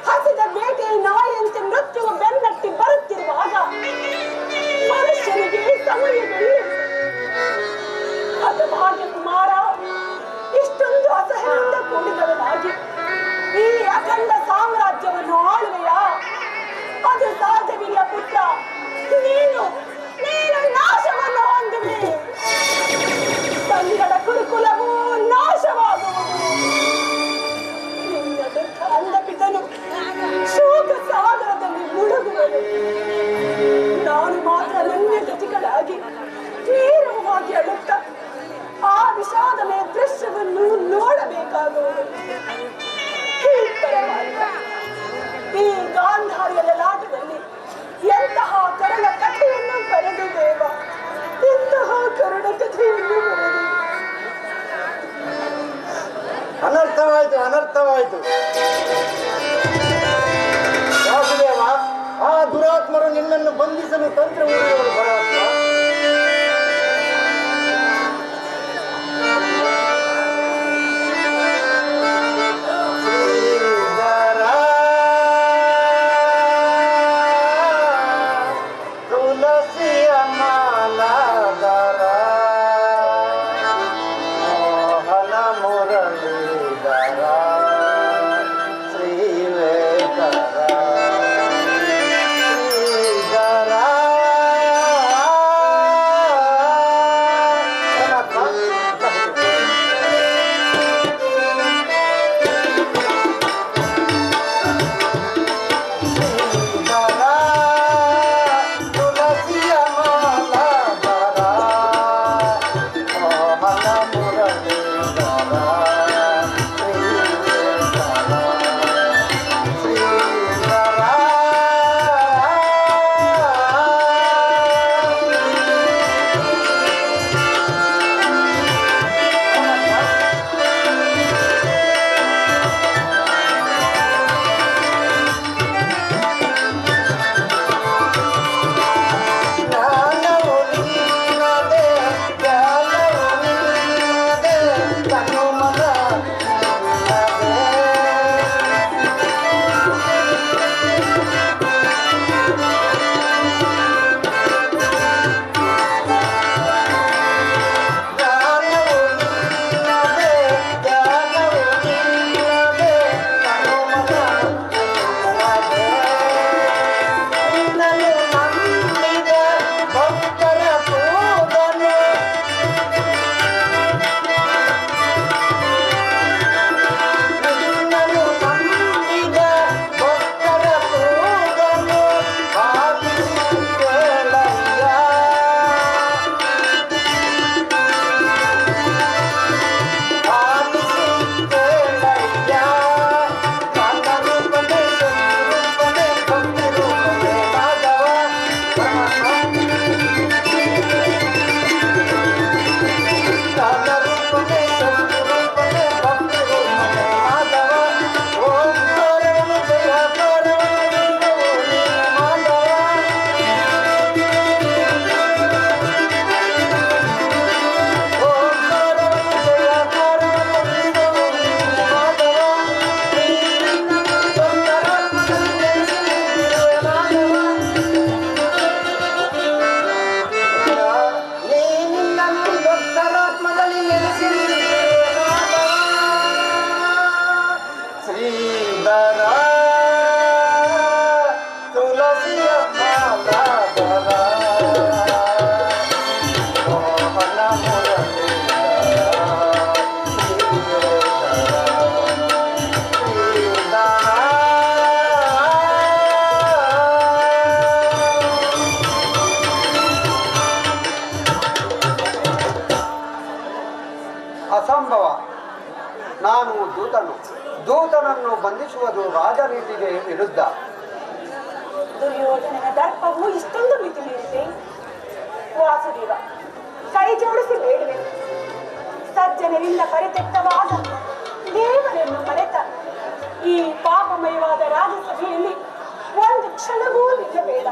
F: ಹಸಿದ ಬೇಟೆ ನಾಯಿಯಂತೆ ಮೃತ್ಯುವು ಬೆನ್ನಟ್ಟಿ ಬರುತ್ತಿರುವಾಗ ಮನುಷ್ಯನಿಗೆ ಸಮಯವೆಲ್ಲಿ? ಹತಭಾಗ್ಯ ಕುಮಾರ, ಇಷ್ಟೊಂದು ಅಸಹ್ಯದಿಂದ ಕೂಡಿದವನಾಗಿ ಈ ಅಖಂಡ ಸಾಮ್ರಾಜ್ಯವನ್ನು ಆಳುವೆಯ? ಅದು ಸಾಧ್ಯವಿಲ್ಲ ಪುತ್ರ. ನೀನು ನಾಶವನ್ನು ಹೊಂದುವೆ. ತಂದೆಗಳ ಕುರುಕುಲವು ನಾಶವಾಗುವುದು. ನಿನ್ನ ದುಃಖ ಅಂಧಪಿತನು ಶೋಕ ಸಾಗರದಲ್ಲಿ ಮುಳುಗುವನು. ನಾನು ಮಾತ್ರ ನನ್ನ ಗತಿಗಳಾಗಿ ನೇರವಾಗಿ ಅಳುತ್ತ ಆ ವಿಷಾದಮಯ ದೃಶ್ಯವನ್ನು ನೋಡಬೇಕಾಗುವುದು. ಈ ಗಾಂಧಾರಿಯ ಲಲಾಟದಲ್ಲಿ ಎಂತಹ ಕರುಣ ಕಥೆಯನ್ನು ಬರೆದು ದೇವ, ಎಂತಹ ಕರುಣ ಕಥೆಯನ್ನು ಬರೆದು.
E: ಅನರ್ಥವಾಯಿತು. ವಾಸುದೇವ, ಆ ದುರಾತ್ಮರು ನಿನ್ನನ್ನು ಬಂಧಿಸಲು ತಂತ್ರ ಹೂಡಿದವರು ಪರಮಾತ್ಮ.
D: ಬಂಧಿಸುವುದು ರಾಜನೀತಿಗೆ ವಿರುದ್ಧ.
F: ದುರ್ಯೋಧನನ ದರ್ಪವು ಇಷ್ಟೊಂದು ಮಿತಿ ಮೀರಿದೆ. ವಾಸುದೇವ, ಕೈ ಜೋಡಿಸಿ ಬೇಡುವೆ. ಸಜ್ಜನರಿಂದ ಪರಿತೆಕ್ತವಾದ ದೇವರನ್ನು ಮರೆತ ಈ ಪಾಪಮಯವಾದ ರಾಜಸಭೆಯಲ್ಲಿ ಒಂದು ಕ್ಷಣವೂ ನಿಲ್ಲಬೇಡ.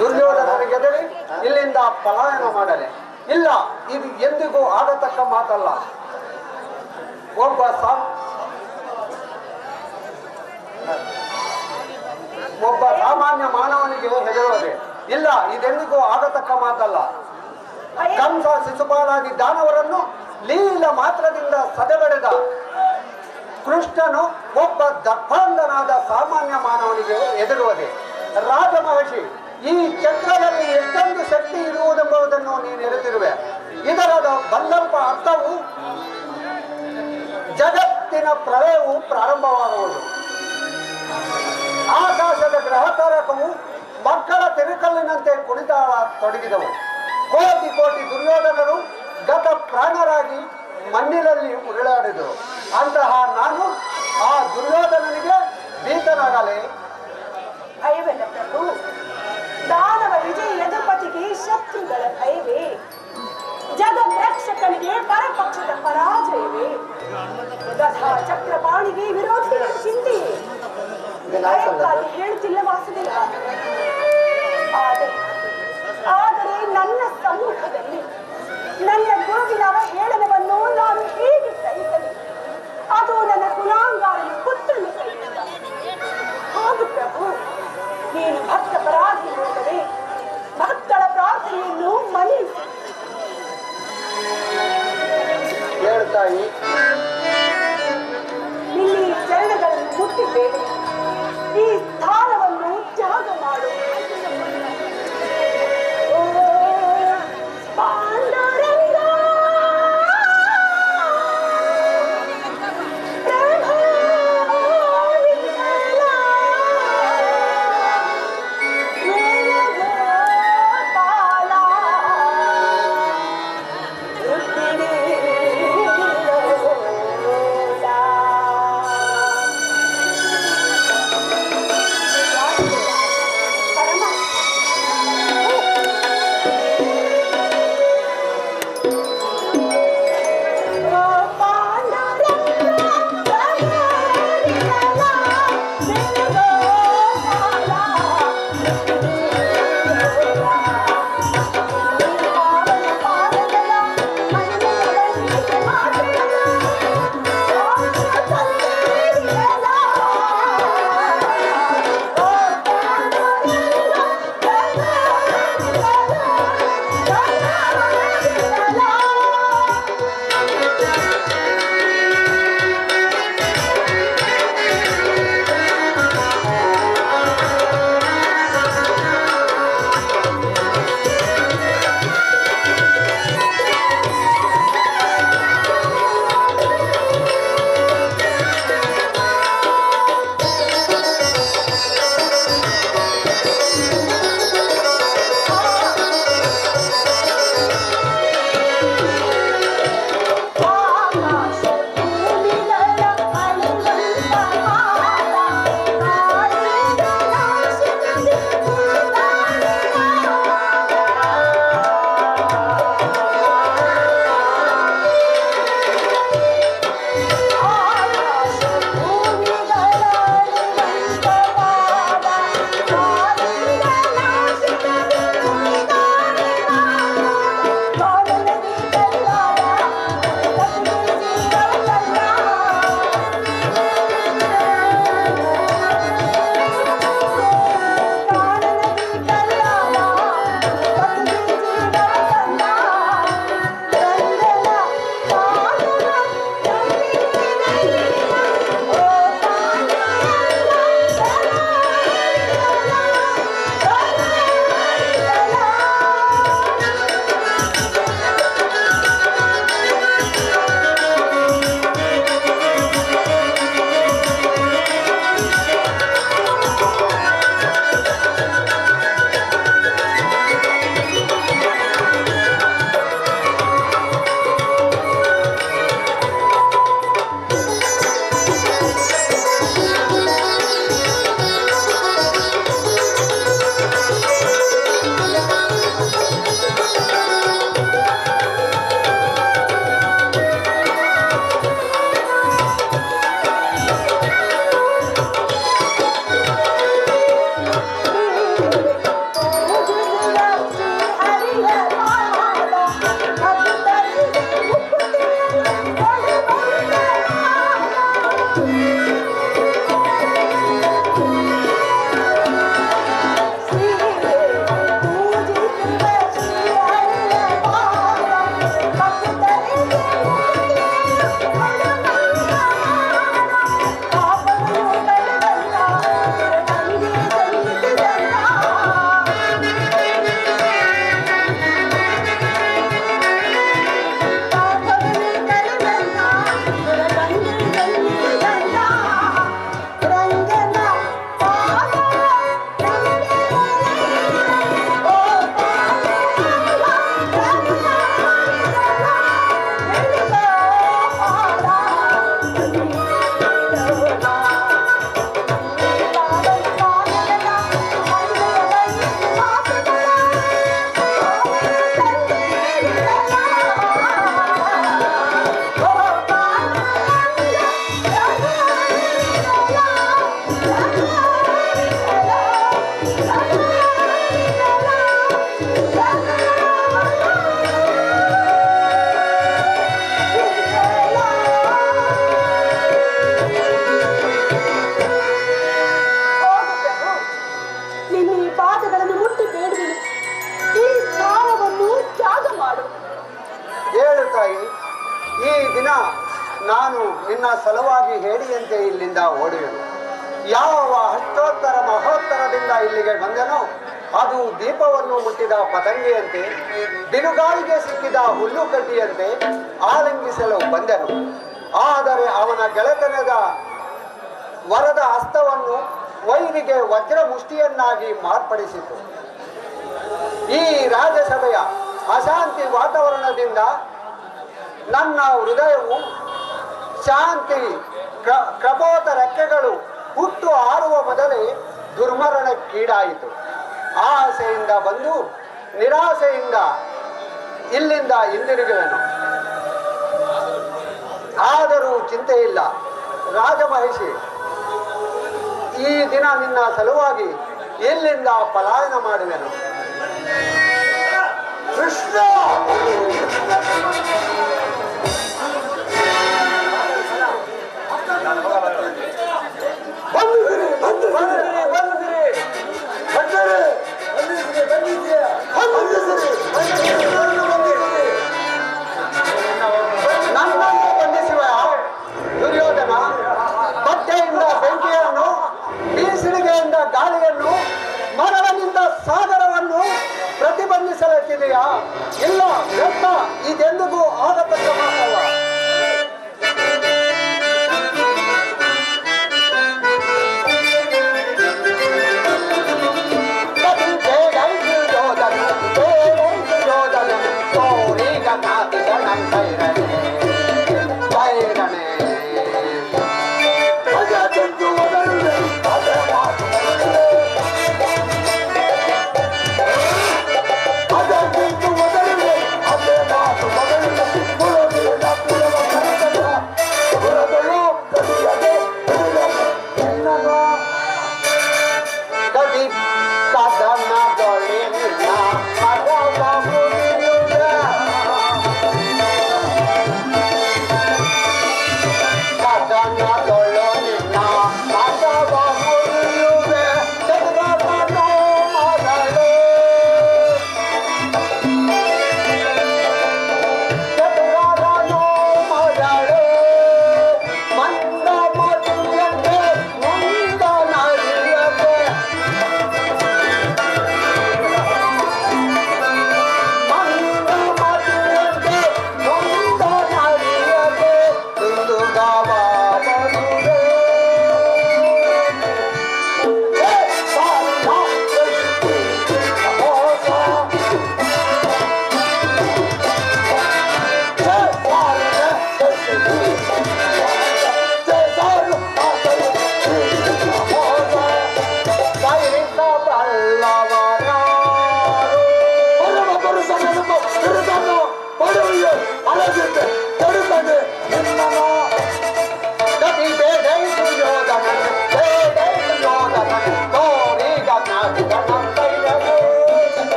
D: ದುರ್ಯೋಧನರಿಗೆದರಿ ಇಲ್ಲಿಂದ ಪಲಾಯನ ಮಾಡಲೆ ಇಲ್ಲ, ಇದು ಎಂದಿಗೂ ಆಗತಕ್ಕ ಮಾತಲ್ಲ. ಒಬ್ಬ ಸಾಮಾನ್ಯ ಮಾನವನಿಗೆ ಹೆದರುವುದೇ ಇಲ್ಲ, ಇದೆಂದಿಗೂ ಆಗತಕ್ಕ ಮಾತಲ್ಲ. ಕಂಸ ಶಿಶುಪಾಲಾದಿ ದಾನವರನ್ನು ಲೀಲ ಮಾತ್ರದಿಂದ ಸದೆಬಡೆದ ಕೃಷ್ಣನು ಒಬ್ಬ ದರ್ಪಾಂಧನಾದ ಸಾಮಾನ್ಯ ಮಾನವನಿಗೆ ಹೆದರುವುದೇ? ರಾಜಮಹರ್ಷಿ, ಈ ಚಕ್ರದಲ್ಲಿ ಎಷ್ಟೊಂದು ಶಕ್ತಿ ಇರುವುದೆಂಬುದನ್ನು ನೀನು ಎರೆತಿರುವೆ. ಇದರ ಬಲ್ಲಂಪ ಅರ್ಥವು ಜಗತ್ತಿನ ಪ್ರಳಯವು ಪ್ರಾರಂಭವಾಗುವುದು. ಆಕಾಶದ ಗ್ರಹ ತಾರಕವು ಮಕ್ಕಳ ತಿರುಕಲ್ಲಿನಂತೆ ಕುಣಿತಾಳ ತೊಡಗಿದವು. ಕೋಟಿ ಕೋಟಿ ದುರ್ಯೋಧನರು ಗತ ಪ್ರಾಣರಾಗಿ ಮಣ್ಣಿನಲ್ಲಿ ಉರುಳಾಡಿದರು. ಅಂತಹ ನಾನು ಆ ದುರ್ಯೋಧನನಿಗೆ ಭೀತನಾಗಲೇ?
F: ಭಯವೆಲ್ಲ ಪ್ರಭು, ದಾನವ ವಿಜಯ ಯದುಪತಿಗೆ ಶತ್ರುಗಳ ಭಯವೇ? ಜಗದ್ರಕ್ಷಕನಿಗೆ ಪರಪಕ್ಷದ ಪರಾಜಯವೇ? ಗಧಾ ಚಕ್ರಪಾಣಿಗೆ ವಿರೋಧಿಗಳ ಚಿಂತೆಯೇ? ಭಯಕ್ಕಾಗಿ ಹೇಳುತ್ತಿಲ್ಲ ವಾಸುದೇವ. ಆದರೆ ನನ್ನ ಸಮ್ಮುಖದಲ್ಲಿ ನನ್ನ ಗುರುವಿನ ಅವಹೇಳನವನ್ನು ನಾನು ಹೇಗೆ ಸಹಿಸಲಿ? ಅದು ನನ್ನ ಕುಲಾಂಗಾರನ ಪುತ್ರನು ಸಹಿಸಿದ. ಹೌದು ಪ್ರಭು, ನೀನು ಭಕ್ತ ಪರಾಧಿ ನೋಡದೆ ಭಕ್ತಳ ಪ್ರಾರ್ಥನೆಯನ್ನು ಮನ್ನಿಸಿ.
D: ಹೇಳ್ತಾಯಿ,
F: ನಿನ್ನ ಚರಣಗಳನ್ನು ಮುಟ್ಟಿದ್ದೇನೆ. ಈ ಸ್ಥಾನವನ್ನು ತ್ಯಾಗ ಮಾಡು. ಪಾಂಡುರಂಗ
D: ನಾನು ನಿನ್ನ ಸಲುವಾಗಿ ಹೇಳಿಯಂತೆ ಇಲ್ಲಿಂದ ಓಡುವೆನು. ಯಾವ ಅಷ್ಟೋತ್ತರ ಮಹೋತ್ತರದಿಂದ ಇಲ್ಲಿಗೆ ಬಂದೆನೋ ಅದು ದೀಪವನ್ನು ಮುಟ್ಟಿದ ಪತಂಗಿಯಂತೆ, ಬಿರುಗಾಳಿಗೆ ಸಿಕ್ಕಿದ ಹುಲ್ಲು ಕಡ್ಡಿಯಂತೆ ಆಲಿಂಗಿಸಲು ಬಂದೆನು. ಆದರೆ ಅವನ ಗೆಳೆತನದ ವರದ ಹಸ್ತವನ್ನು ವೈರಿಗೆ ವಜ್ರ ಮುಷ್ಟಿಯನ್ನಾಗಿ ಮಾರ್ಪಡಿಸಿತು. ಈ ರಾಜಸಭೆಯ ಅಶಾಂತಿ ವಾತಾವರಣದಿಂದ ನನ್ನ ಹೃದಯವು ಶಾಂತಿ ಕಪೋತ ರೆಕ್ಕೆಗಳು ಹುಟ್ಟು ಆಡುವ ಮೊದಲೇ ದುರ್ಮರಣಕ್ಕೀಡಾಯಿತು. ಆಸೆಯಿಂದ ಬಂದು ನಿರಾಸೆಯಿಂದ ಇಲ್ಲಿಂದ ಹಿಂದಿರುಗುವೆನು. ಆದರೂ ಚಿಂತೆ ಇಲ್ಲ ರಾಜಮಹಿಷಿ, ಈ ದಿನ ನಿನ್ನ ಸಲುವಾಗಿ ಇಲ್ಲಿಂದ ಪಲಾಯನ ಮಾಡುವೆನು. ಕೃಷ್ಣ ನನ್ನನ್ನು ಬಂಧಿಸುವ ದುರ್ಯೋಧನ, ಬಟ್ಟೆಯಿಂದ ಬೆಂಕಿಯನ್ನು, ಬೀಸಿಳಿಗೆಯಿಂದ ಗಾಳಿಯನ್ನು, ಮರಳಿನಿಂದ ಸಾಗರವನ್ನು ಪ್ರತಿಬಂಧಿಸಲಿಕ್ಕಿದೆಯಾ? ಇಲ್ಲ, ವ್ಯರ್ಥ. ಇದೆಂದಿಗೂ ಆಗತಕ್ಕ ಮಾತಲ್ಲ.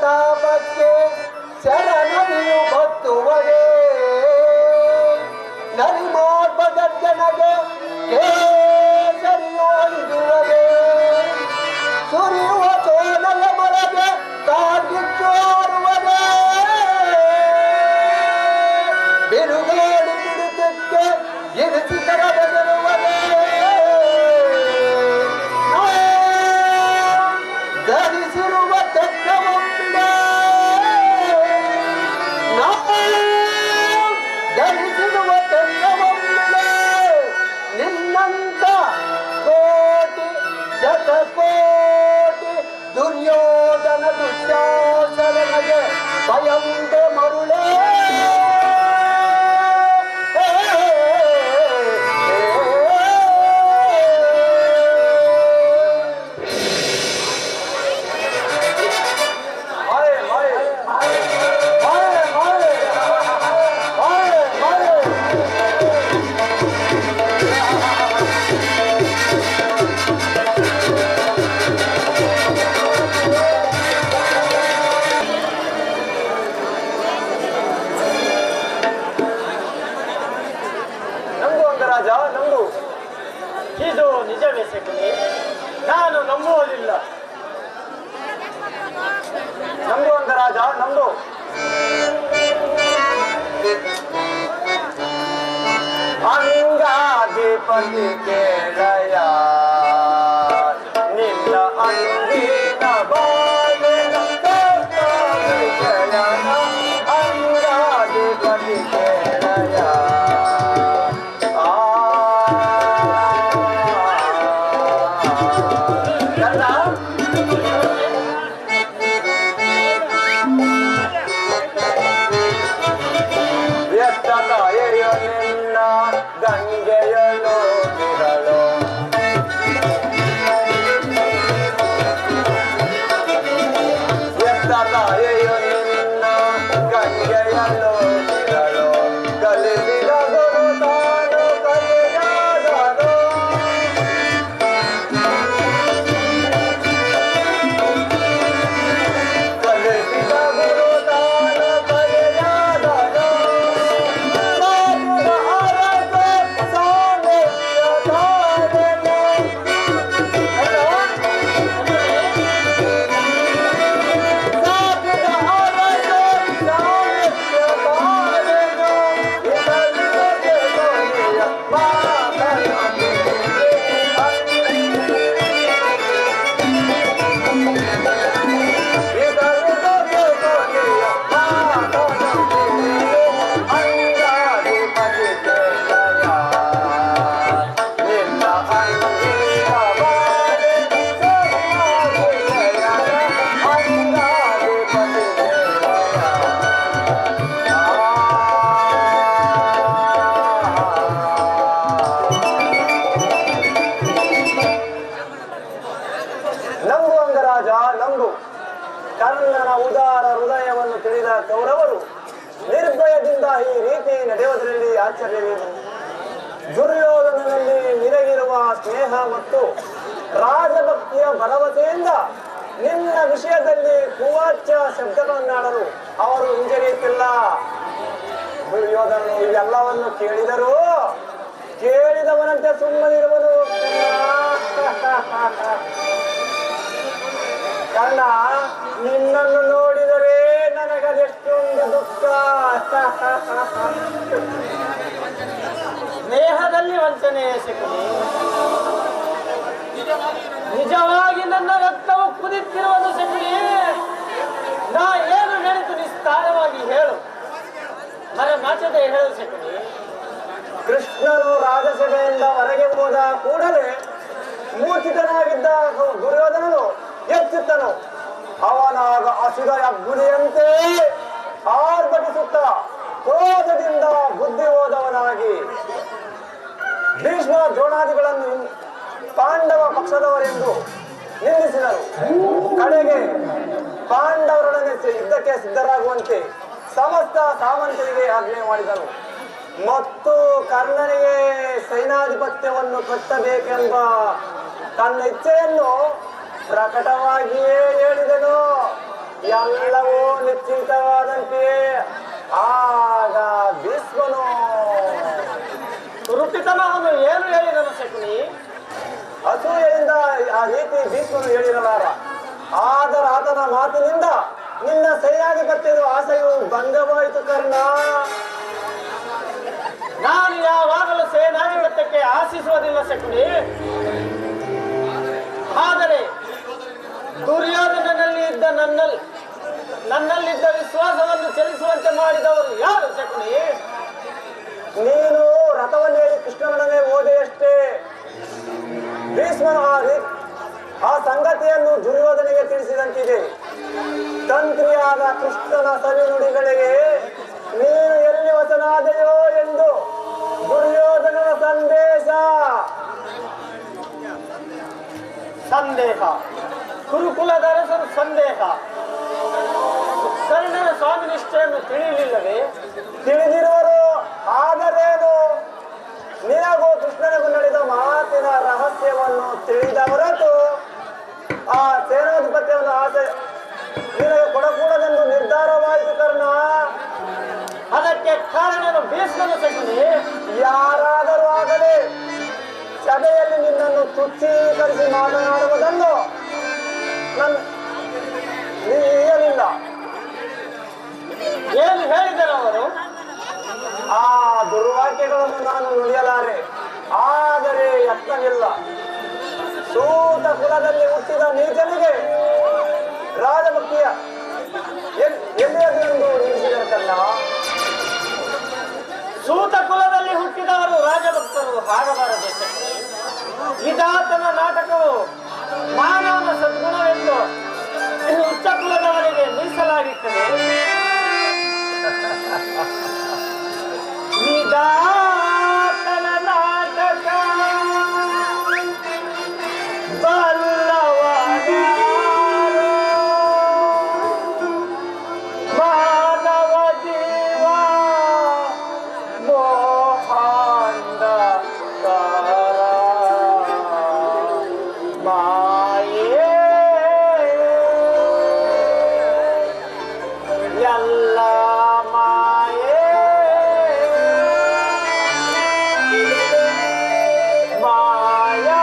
D: ತಾಪಕ್ಕೆ ಶರಣನಿಯು ಭಕ್ತುವರೇ ನರಿಮೋರ್ಬ ಗರ್ಜನಗೆ ಕೇಸರಿಯು ಅಂಜುವರೇ ಸುರಿಯುವ ಸೋನೆಯ ಮಳೆಗೆ ಕಾಗಿಚ್ಚೋರುವರೇ ಬಿರುಗಾಳಿ ಬಿರುತಕ್ಕೆ ಇರಿಸಿದರ ಬೆದರುವರೇ ಧರಿಸಿರುವ ಚಕ್ರವೊಂದಿದೆ ಧರಿಸಿರುವ ಚಕ್ರವೊಂದಿದೆ ನಿನ್ನಂತ ಕೋಟಿ ಶತಕೋಟಿ ದುರ್ಯೋಧನ ದುಶ್ಯಾಸನಗೆ ಭಯವುಂಟೆ ಮರುಳೇ
E: ನಿಜವೇ ಶಕುನಿ? ನಾನು ನಂಬುವುದಿಲ್ಲ.
D: ನಂಬುವಂತ ರಾಜ ನಂಬು. ಅಂಗಾಧಿಪತಿ ಕೇಳಯ ನಿನ್ನ ಅಂದಿನ ಬಾಳಿನ ವಿಷಯನ ಅಂಗಾಧಿಪತಿ ಕೇಳಯ ವ್ಯಕ್ತತೆಯು ನಿನ್ನ ಗಂಗೆಯಲು ಬಿಡಲು ವ್ಯಕ್ತತೆಯು ನಿನ್ನ ಗಂಗೆಯಲು ಬಿಡಲು ಕಲಿಸಿದ ಗುರು ತಾನು ಕಲಿಯಾದನು ಕಲಿಸಿದ ಗುರು ತಾನು ಕಲಿಯಾದನು ಕರ್ಣನ ಉದಾರ ಹೃದಯವನ್ನು ತಿಳಿದ ಕೌರವರು ನಿರ್ಭಯದಿಂದ ಈ ರೀತಿ ನಡೆಯುವುದರಲ್ಲಿ ಆಶ್ಚರ್ಯವೇನು? ದುರ್ಯೋಧನನಲ್ಲಿ ನಿರಗಿರುವ ಸ್ನೇಹ ಮತ್ತು ರಾಜಭಕ್ತಿಯ ಭರವಸೆಯಿಂದ ನಿನ್ನ ವಿಷಯದಲ್ಲಿ ಕುವಾಚ್ಯ ಶಬ್ದಗಳನ್ನಾಡಲು ಅವರು ಹಿಂಜರಿಯುತ್ತಿಲ್ಲ. ದುರ್ಯೋಧನನು ಇವೆಲ್ಲವನ್ನು ಕೇಳಿದರೂ ಕೇಳಿದವನಂತೆ ಸುಮ್ಮನಿರುವನು. ಕರ್ಣ, ನಿನ್ನನ್ನು ನೋಡಿದರೆ ನನಗದೆಷ್ಟೊಂದು ದುಃಖ.
E: ಸ್ನೇಹದಲ್ಲಿ ವಂಚನೆ ಶಕುನಿ. ನಿಜವಾಗಿ ನನ್ನ ರಕ್ತವು ಕುದಿತಿರುವುದು ಶಕುನಿ. ನಾ ಏನು ಹೇಳಿತು ನಿಸ್ತಾರವಾಗಿ ಹೇಳು, ಮರೆಮಾಚದೆ ಹೇಳು ಶಕುನಿ.
D: ಕೃಷ್ಣನು ರಾಜಸಭೆಯಿಂದ ಹೊರಗೆ ಹೋದ ಕೂಡಲೇ ಮೂರ್ಛಿತನಾಗಿದ್ದ ದುರ್ಯೋಧನನು ಎಚ್ಚುತ್ತನು. ಅವನಾಗ ಹಸಿದ ಅಗ್ನಿಯಂತೆ ಆರ್ಭಟಿಸುತ್ತ ಕ್ರೋಧದಿಂದ ಬುದ್ಧಿ ಹೋದವನಾಗಿ ಭೀಷ್ಮ ದ್ರೋಣಾದಿಗಳನ್ನು ಪಾಂಡವ ಪಕ್ಷದವರೆಂದು ನಿಂದಿಸಿದರು. ಕಡೆಗೆ ಪಾಂಡವರೊಡನೆ ಯುದ್ಧಕ್ಕೆ ಸಿದ್ಧರಾಗುವಂತೆ ಸಮಸ್ತ ಸಾಮಂತರಿಗೆ ಆಜ್ಞೆ ಮಾಡಿದನು ಮತ್ತು ಕರ್ಣನಿಗೆ ಸೈನಾಧಿಪತ್ಯವನ್ನು ಕಟ್ಟಬೇಕೆಂಬ ತನ್ನ ಇಚ್ಛೆಯನ್ನು ಪ್ರಕಟವಾಗಿಯೇ ಹೇಳಿದನು. ಎಲ್ಲವೂ ನಿಶ್ಚಿತವಾದಂತೆಯೇ ಆಗ ಭೀಷ್ಮನು
E: ರುಪಿತನವನು ಏನು ಹೇಳಿದನು ಶಕುನಿ?
D: ಅಸೂಯೆಯಿಂದ ಆ ರೀತಿ ಭೀಷ್ಮನು ಹೇಳಿರಲಾರ. ಆದರೆ ಆತನ ಮಾತಿನಿಂದ ನಿನ್ನ ಸೈನ್ಯಾಧಿಪತ್ಯದ ಆಸೆಯು ಭಂಗವಾಯಿತು ಕರ್ಣ.
E: ನಾನು ಯಾವಾಗಲೂ ಸೇನಾಧಿಪತ್ಯಕ್ಕೆ ಆಶಿಸುವುದಿಲ್ಲ ಶಕುನಿ. ಆದರೆ ದುರ್ಯೋಧನನಲ್ಲಿ ಇದ್ದ ನನ್ನಲ್ಲಿದ್ದ ವಿಶ್ವಾಸವನ್ನು ಚಲಿಸುವಂತೆ ಮಾಡಿದವರು ಯಾರು ಶಕುನಿ?
D: ನೀನು ರಥವನ್ನು ಹೇಳಿ ಕೃಷ್ಣನೊಡನೆ ಹೋದೆಯಷ್ಟೇ. ಭೀಷ್ಮನು ಆ ಸಂಗತಿಯನ್ನು ದುರ್ಯೋಧನಿಗೆ ತಿಳಿಸಿದಂತಿದೆ. ತಂತ್ರಿಯಾದ ಕೃಷ್ಣನ ಸವಿ ನುಡಿಗಳಿಗೆ ನೀನು ಎಲ್ಲಿ ವಸನಾದೆಯೋ ಎಂದು ದುರ್ಯೋಧನನ
E: ಸಂದೇಹ ಕುರುಕುಲದ ಅರಸರು ಸಂದೇಹ. ಕರ್ಣನ ಸ್ವಾಮಿ ನಿಷ್ಠೆಯನ್ನು ತಿಳಿಯಲಿಲ್ಲವೇ?
D: ತಿಳಿದಿರುವರು. ಆದರೇನು, ನಿನಗೂ ಕೃಷ್ಣನಿಗೂ ನಡೆದ ಮಾತಿನ ರಹಸ್ಯವನ್ನು ತಿಳಿದ ಹೊರತು ಆ ಸೇನಾಧಿಪತ್ಯವನ್ನು ಆಸೆ ನಿನಗೆ ಕೊಡಕೂಡದೆಂದು ನಿರ್ಧಾರವಾಯಿತು ಕರ್ಣ.
E: ಅದಕ್ಕೆ ಕಾರಣನು ಭೀಷ್ಮನು ಶಕುನಿ.
D: ಯಾರಾದರೂ ಆಗಲಿ
E: ಸಭೆಯಲ್ಲಿ ನಿನ್ನನ್ನು ತುಚ್ಛೀಕರಿಸಿ ಮಾತನಾಡುವುದನ್ನು ನೀಯಲಿಲ್ಲ.
A: ಏನು ಹೇಳಿದರು ಅವರು?
E: ಆ ದುರ್ವಾಕ್ಯಗಳನ್ನು ನಾನು ನುಡಿಯಲಾರೆ, ಆದರೆ ಯತ್ನವಿಲ್ಲ. ಸೂತ ಕುಲದಲ್ಲಿ ಹುಟ್ಟಿದ ನೀಚನಿಗೆ ರಾಜಭಕ್ತಿಯ ಎಲ್ಲಿಯದೆಂದು ನಿಲ್ಲಿಸಿದರ್ಕಲ್ಲ.
A: ಸೂತ ಕುಲದಲ್ಲಿ ಹುಟ್ಟಿದವರು ರಾಜಭಕ್ತರು ಹಾಡಬಾರದು. ವಿಧಾತನ ನಾಟಕವು ಮಾನವನ ಸದ್ಗುಣವೆಂದು ಉಚ್ಚ ಕುಲದವರಿಗೆ ಮೀಸಲಾಗಿರ್ತದೆ. ವಿಧಾತನ ನಾಟಕ ಬಲ್ಲವನಾರು ಮಾನವ ಜೀವ ಮೋಹಾಂಧ ಕಾರ ಮಾಯೇ ಎಲ್ಲ ಮಾಯೇ ಮಾಯಾ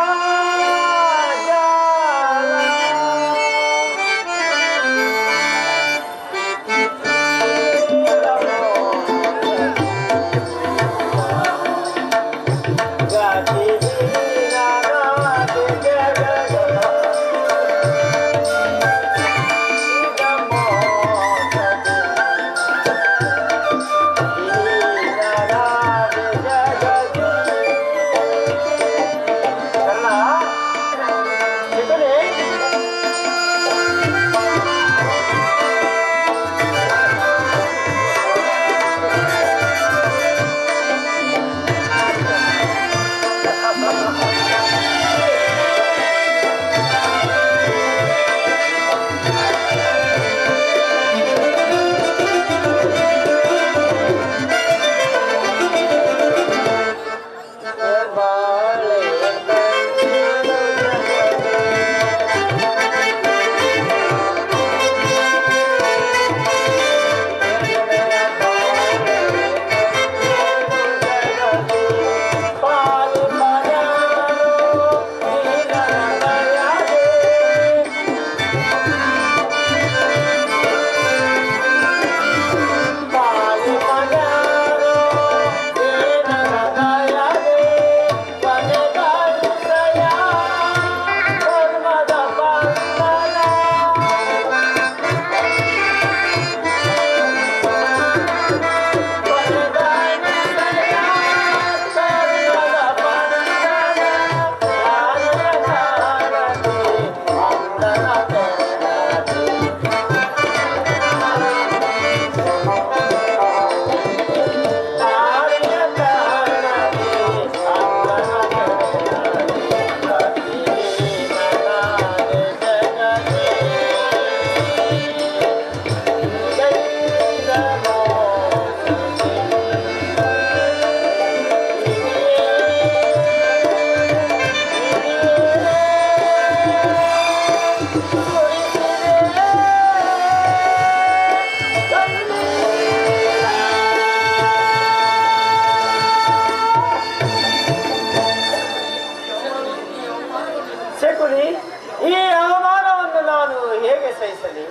A: ಈ ಅವಮಾನವನ್ನು ನಾನು ಹೇಗೆ ಸಹಿಸಲಿ?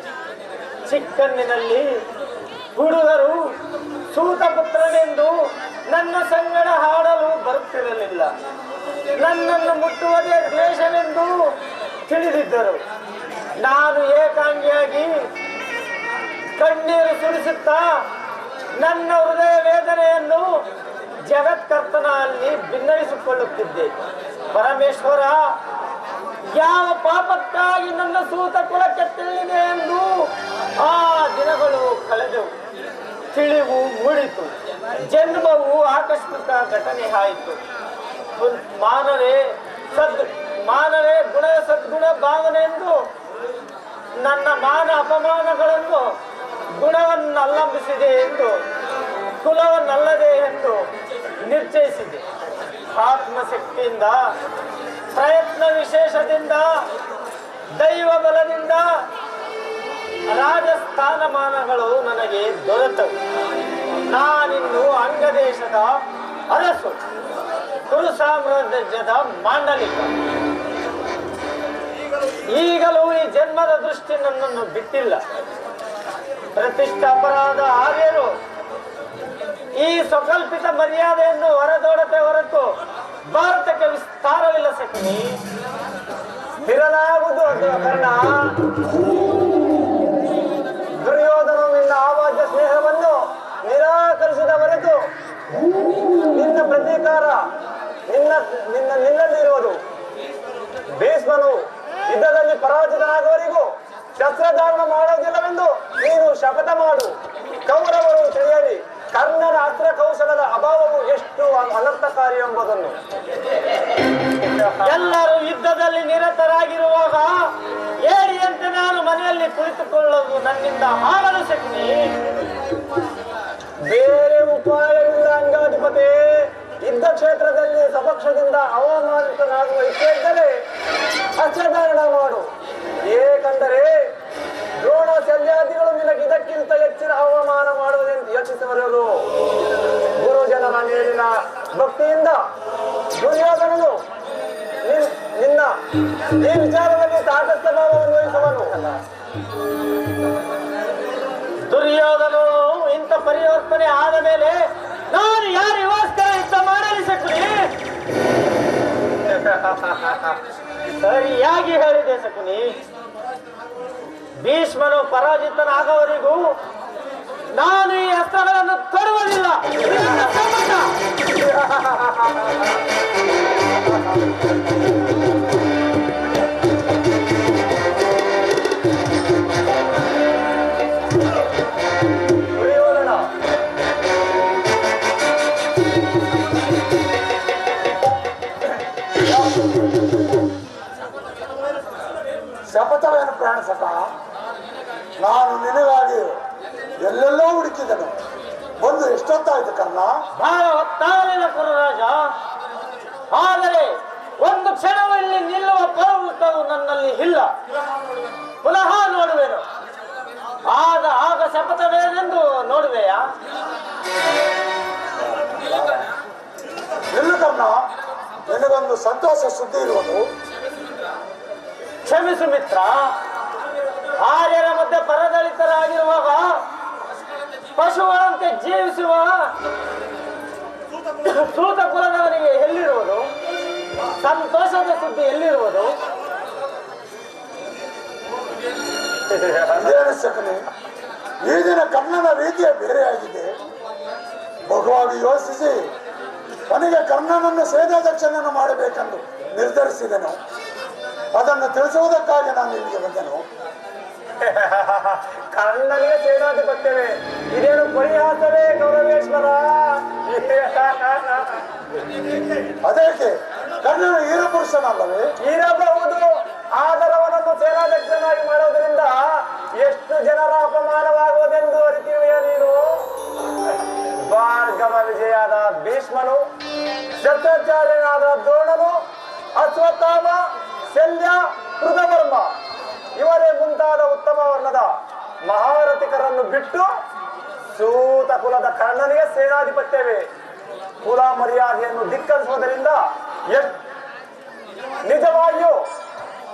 A: ಚಿಕ್ಕಂದಿನಲ್ಲಿ ಹುಡುಗರು ಸೂತಪುತ್ರನೆಂದು ನನ್ನ ಸಂಗಡ ಹಾಡಲು ಬರುತ್ತಿರಲಿಲ್ಲ. ನನ್ನನ್ನು ಮುಟ್ಟುವುದೇ ದ್ವೇಷವೆಂದು ತಿಳಿದಿದ್ದರು. ನಾನು ಏಕಾಂಗಿಯಾಗಿ ಕಣ್ಣೀರು ಸುರಿಸುತ್ತಾ ನನ್ನ ಹೃದಯ ವೇದನೆಯನ್ನು ಜಗತ್ಕರ್ತನಲ್ಲಿ ಭಿನ್ನವಿಸಿಕೊಳ್ಳುತ್ತಿದ್ದೆ. ಪರಮೇಶ್ವರ, ಯಾವ ಪಾಪಕ್ಕಾಗಿ ನನ್ನ ಸೂತ ಕುಲಕ್ಕೆ ತಿಳಿದೆ ಎಂದು ಆ ದಿನಗಳು ಕಳೆದವು. ತಿಳಿವು ಮೂಡಿತು. ಜನ್ಮವು ಆಕಸ್ಮಿಕ ಘಟನೆ ಆಯಿತು. ಮಾನವೇ ಗುಣ ಸದ್ಗುಣ ಭಾವನೆ ಎಂದು ನನ್ನ ಮಾನ ಅಪಮಾನಗಳನ್ನು ಗುಣವನ್ನಲ್ಲಂಬಿಸಿದೆ ಎಂದು, ಕುಲವನ್ನಲ್ಲದೆ ಎಂದು ನಿಶ್ಚಯಿಸಿದೆ. ಆತ್ಮಶಕ್ತಿಯಿಂದ, ಪ್ರಯತ್ನ ವಿಶೇಷದಿಂದ, ದೈವ ಬಲದಿಂದ ರಾಜಸ್ಥಾನಮಾನಗಳು ನನಗೆ ದೊರೆತವು. ನಾನಿನ್ನು ಅಂಗದೇಶದ ಅರಸು.
E: ಕುರು ಸಾಮ್ರಾಜ್ಯದ ಮಾಂಡಲಿಕ. ಈಗಲೂ ಈ ಜನ್ಮದ ದೃಷ್ಟಿ ನನ್ನನ್ನು ಬಿಟ್ಟಿಲ್ಲ. ಪ್ರತಿಷ್ಠಾಪರಾದ ಆರ್ಯರು ಈ ಸ್ವಕಲ್ಪಿತ ಮರ್ಯಾದೆಯನ್ನು ಹೊರದೋಡತೆ ಹೊರತು ಭಾರತಕ್ಕೆ ವಿಸ್ತಾರವಿಲ್ಲ ಸಖಿ. ಸ್ಥಿರನಾಗುವುದು ಅದು ಕರ್ಣ. ದುರ್ಯೋಧನ ನಿನ್ನ ಆವಾಜ್ಯ ಸ್ನೇಹವನ್ನು ನಿರಾಕರಿಸಿದ ಹೊರತು ನಿನ್ನ ಪ್ರತೀಕಾರ ನಿನ್ನಲ್ಲಿರುವುದು. ಭೀಷ್ಮನು ಯುದ್ಧದಲ್ಲಿ ಪರಾಜಿತನಾಗುವವರೆಗೂ ಶಸ್ತ್ರಧಾರಣ ಮಾಡುವುದಿಲ್ಲವೆಂದು ನೀನು ಶಪಥ ಮಾಡು. ಕೌರವರು ತಿಳಿಯಲಿ ಕರ್ಣನ ಅಸ್ತ್ರ ಕೌಶಲದ ಅಭಾವವು ಎಷ್ಟು ಅನರ್ಥಕಾರಿ ಎಂಬುದನ್ನು. ಎಲ್ಲರೂ ಯುದ್ಧದಲ್ಲಿ ನಿರತರಾಗಿರುವಾಗ ಏರಿಯಂತೆ ನಾನು ಮನೆಯಲ್ಲಿ ಕುಳಿತುಕೊಳ್ಳುವುದು ನನ್ನಿಂದ ಆಗಲು ಶಕ್ತಿ. ಬೇರೆ ಉಪಾಯವಿಲ್ಲ ಅಂಗಾಧಿಪತಿ. ಯುದ್ಧ ಕ್ಷೇತ್ರದಲ್ಲಿ ಸಪಕ್ಷದಿಂದ ಅವಮಾನಿತನಾಗುವ ಇಚ್ಛೆ ಇದ್ದರೆ ಅಸ್ತ್ರಧಾರಣ ಮಾಡು. ಏಕೆಂದರೆ ದ್ರೋಣ ಶಲ್ಯಾದಿಗಳು ನಿನಗೆ ಇದಕ್ಕಿಂತ ಹೆಚ್ಚಿನ ಅವಮಾನ ಮಾಡುವುದೆಂದು ಯೋಚಿಸುವರು. ಗುರುಜನರ ಮೇಲಿನ ಭಕ್ತಿಯಿಂದ ದುರ್ಯೋಧನನು ನಿನ್ನ ಈ ವಿಚಾರದಲ್ಲಿ ಸಾಕಷ್ಟು ಭಾವವನ್ನು ವಹಿಸುವನು. ದುರ್ಯೋಧನನು ಇಂಥ ಪರಿವರ್ತನೆ ಆದ ಮೇಲೆ ನಾನು ಯಾರಿಗೋಸ್ಕರ ಯುದ್ಧ ಮಾಡಲಿ ಸಕುನಿ? ಸರಿಯಾಗಿ ಹೇಳಿದೆ ಸಕುನಿ. ಭೀಷ್ಮನು ಪರಾಜಿತನಾಗವರೆಗೂ ನಾನು ಈ ಅಸ್ತ್ರಗಳನ್ನು ತೊಡುವುದಿಲ್ಲ.
A: ಶಪಥವೇನು ಪ್ರಾಣಿಸಕ? ನಾನು ನಿನಗಾಗಿ ಎಲ್ಲೆಲ್ಲೋ ಹುಡುಕಿದನು. ಒಂದು ಎಷ್ಟೊತ್ತಾಯ್ತು ಕರ್ಣ?
E: ಬಹಳ ಹೊತ್ತಾಗಲಿಲ್ಲ ಕುರುರಾಜ. ಆದರೆ ಒಂದು ಕ್ಷಣವೂ ಇಲ್ಲಿ ನಿಲ್ಲುವ ಪ್ರವೃತ್ತವು ನನ್ನಲ್ಲಿ ಇಲ್ಲ. ಪುನಃ ನೋಡುವೆನು. ಆಗ ಶಪಥವೇನೆಂದು ನೋಡುವೆಯಾ?
A: ನಿಲ್ಲು ಕರ್ಣ, ನಿನಗೊಂದು ಸಂತೋಷ ಸುದ್ದಿ ಇರುವುದು.
E: ಕ್ಷಮಿಸು ಮಿತ್ರ. ಆರ್ಯರ ಮಧ್ಯೆ ಪರದಳಿತರಾಗಿರುವಾಗ ಪಶುಗಳಂತೆ ಜೀವಿಸುವ ಸೂತ ಕುಲದವನಿಗೆ ಎಲ್ಲಿರುವುದು ಸಂತೋಷದ ಸುದ್ದಿ? ಎಲ್ಲಿರುವುದು?
A: ಈ ದಿನ ಕರ್ಣನ ರೀತಿಯೇ ಬೇರೆಯಾಗಿದೆ. ಬಹುವಾಗಿ ಯೋಚಿಸಿ ಕೊನೆಗೆ ಕರ್ಣನನ್ನು ಸೇನಾಧ್ಯಕ್ಷನನ್ನು ಮಾಡಬೇಕೆಂದು ನಿರ್ಧರಿಸಿದೆನು. ಅದನ್ನು ತಿಳಿಸುವುದಕ್ಕಾಗಿ ನಾನು ಇಲ್ಲಿಗೆ ಬಂದೆನು.
B: ಕರ್ಣನಿಗೆ ಸೇನಾಧಿಪತ್ಯವೇ ಇದೇನು ಪರಿಹಾಸವೇ ಗೌರವೇಶ್ವರ?
A: ಅದೇಕೆ? ಕರ್ಣನ ವೀರಪುರುಷನಲ್ಲವೇ?
B: ಇರಬಹುದು. ಆದರವನನ್ನು ಸೇನಾಧ್ಯಕ್ಷನಾಗಿ ಮಾಡುವುದರಿಂದ ಎಷ್ಟು ಜನರ ಅಪಮಾನವಾಗುವುದೆಂದು ಅರಿತಿರುವೆಯ ನೀನು? ಭಾರ್ಗವ ವಿಜಯಾದ ಭೀಷ್ಮನು, ಶಸ್ತ್ರಾಚಾರ್ಯನಾದ ದ್ರೋಣನು, ಅಶ್ವತ್ಥಾಮ, ಶಲ್ಯ, ಕೃತವರ್ಮ ಇವರೇ ಮುಂತಾದ ಉತ್ತಮ ವರ್ಣದ ಮಹಾರಥಿಕರನ್ನು ಬಿಟ್ಟು ಸೂತ ಕುಲದ ಕರ್ಣನಿಗೆ ಸೇನಾಧಿಪತ್ಯವೇ? ಕುಲ ಮರ್ಯಾದೆಯನ್ನು ಧಿಕ್ಕರಿಸುವುದರಿಂದ ನಿಜವಾಗಿಯೂ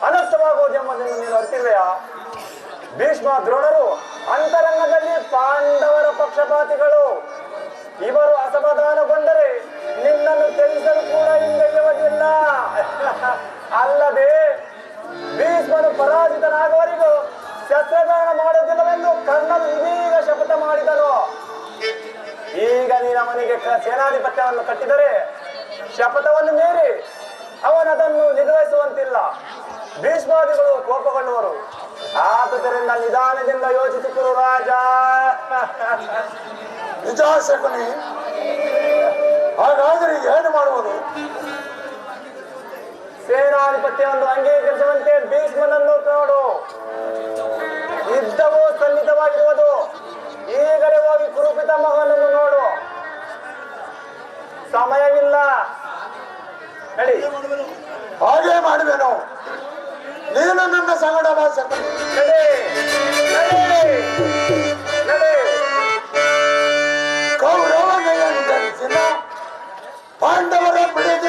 B: ಅನರ್ಥವಾಗುವುದೆಂಬುದನ್ನು ನೀನು ಅರಿತಿರುವೆಯಾ? ಭೀಷ್ಮ ದ್ರೋಣರು ಅಂತರಂಗದಲ್ಲಿ ಪಾಂಡವರ ಪಕ್ಷಪಾತಿಗಳು. ಇವರು ಅಸಮಾಧಾನಗೊಂಡರೆ ನಿನ್ನನ್ನು ತ್ಯಜಿಸಲು ಕೂಡ ಹಿಂದೆಗೆಯುವುದಿಲ್ಲ. ಅಲ್ಲದೆ ಭೀಷ್ಮನು ಪರಾಜಿತನಾಗುವವರೆಗೂ ಶಸ್ತ್ರಧಾರಣ ಮಾಡುವುದಿಲ್ಲವೆಂದು ಕರ್ಣನು ಇದೀಗ ಶಪಥ ಮಾಡಿದನು. ಈಗ ನೀನು ಅವನಿಗೆ ಸೇನಾಧಿಪತ್ಯವನ್ನು ಕಟ್ಟಿದರೆ ಶಪಥವನ್ನು ಮೀರಿ ಅವನದನ್ನು ನಿರ್ವಹಿಸುವಂತಿಲ್ಲ. ಭೀಷ್ಮಾದಿಗಳು ಕೋಪಗೊಳ್ಳುವರು. ಆದುದರಿಂದ ನಿಧಾನದಿಂದ ಯೋಚಿಸಿಕೊಳ್ಳು ರಾಜ.
A: ನಿಜ ಶಕುನಿ. ಹಾಗಾದರೆ ಏನು ಮಾಡುವುದು?
B: ಸೇನಾಧಿಪತ್ಯವನ್ನು ಅಂಗೀಕರಿಸುವಂತೆ ಭೀಷ್ಮನನ್ನು ನೋಡು. ಯುದ್ಧವು ಸನ್ನಿಹಿತವಾಗಿರುವುದು. ಈಗಲೇ ಹೋಗಿ ಕುರುಪಿತಾಮಹನನ್ನು ನೋಡು. ಸಮಯವಿಲ್ಲ. ನಡಿ.
A: ಹಾಗೆ ಮಾಡುವೆನು. ನೀನು ನನ್ನ ಸಂಗಡ ಬಾ ಶಕುನಿ.
B: ನಡಿ, ನಡಿ, ನಡಿ.
A: ಕೌರವನೆಯನ್ನು ಧರಿಸಿದ ಪಾಂಡವರ ಬಿಡಿದ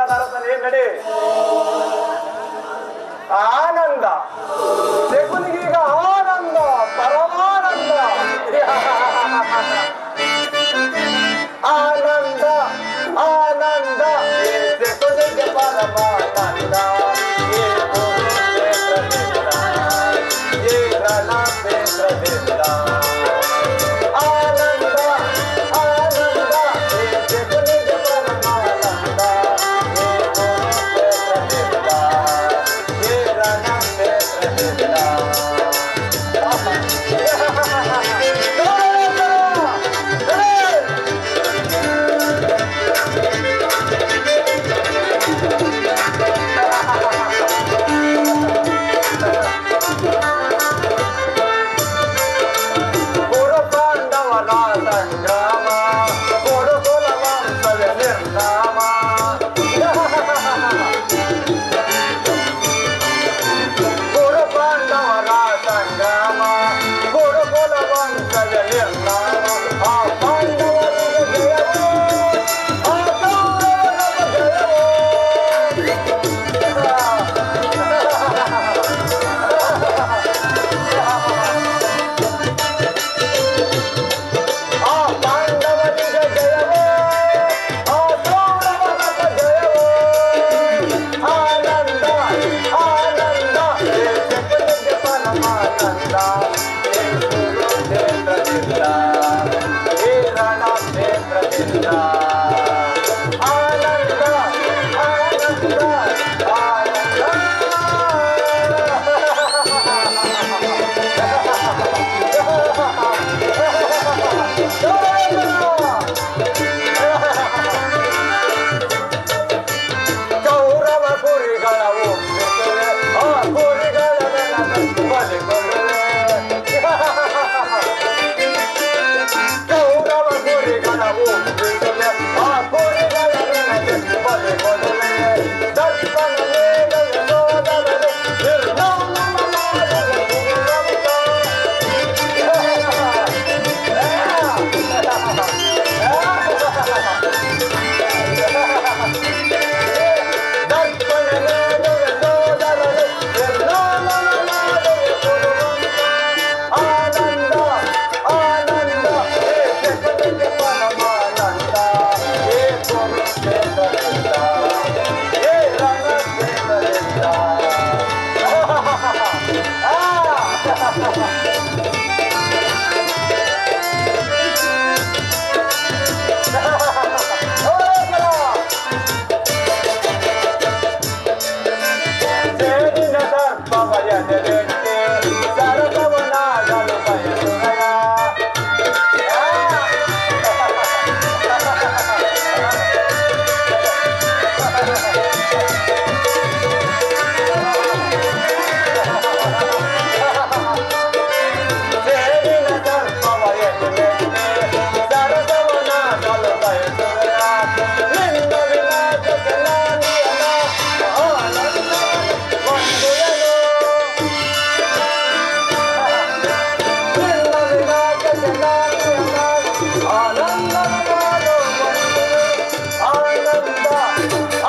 B: ಆನಂದದ ಅರಸನೇ ನಡೆ. ಆನಂದ ಶಕುನಿಗೀಗ ಆನಂದ ಪರಮಾನಂದ. ಆನಂದ ಆನಂದ ಶಕುನಿಗೆ ಪರಮಾನಂದ.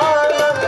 B: ಆನಂದ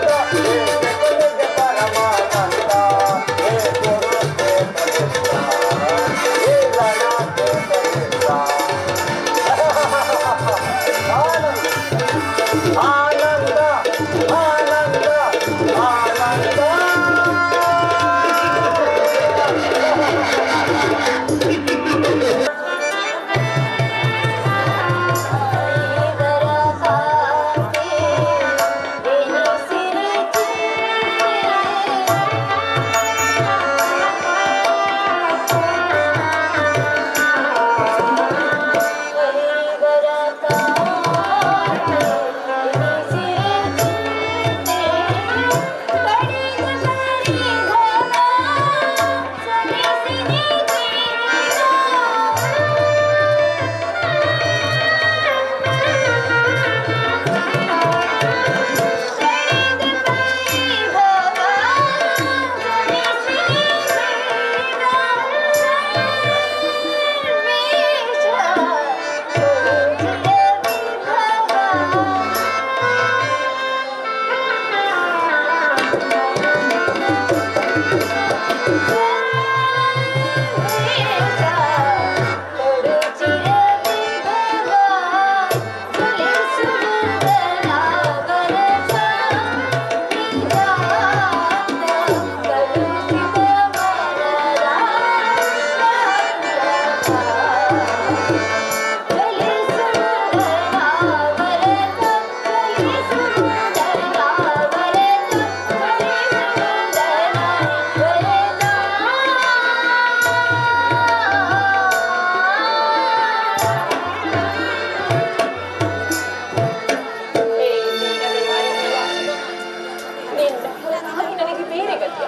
F: ನಿನ್ನ ಹೊರತಾಗಿ ನನಗೆ ಬೇರೆ ಗತ್ಯ.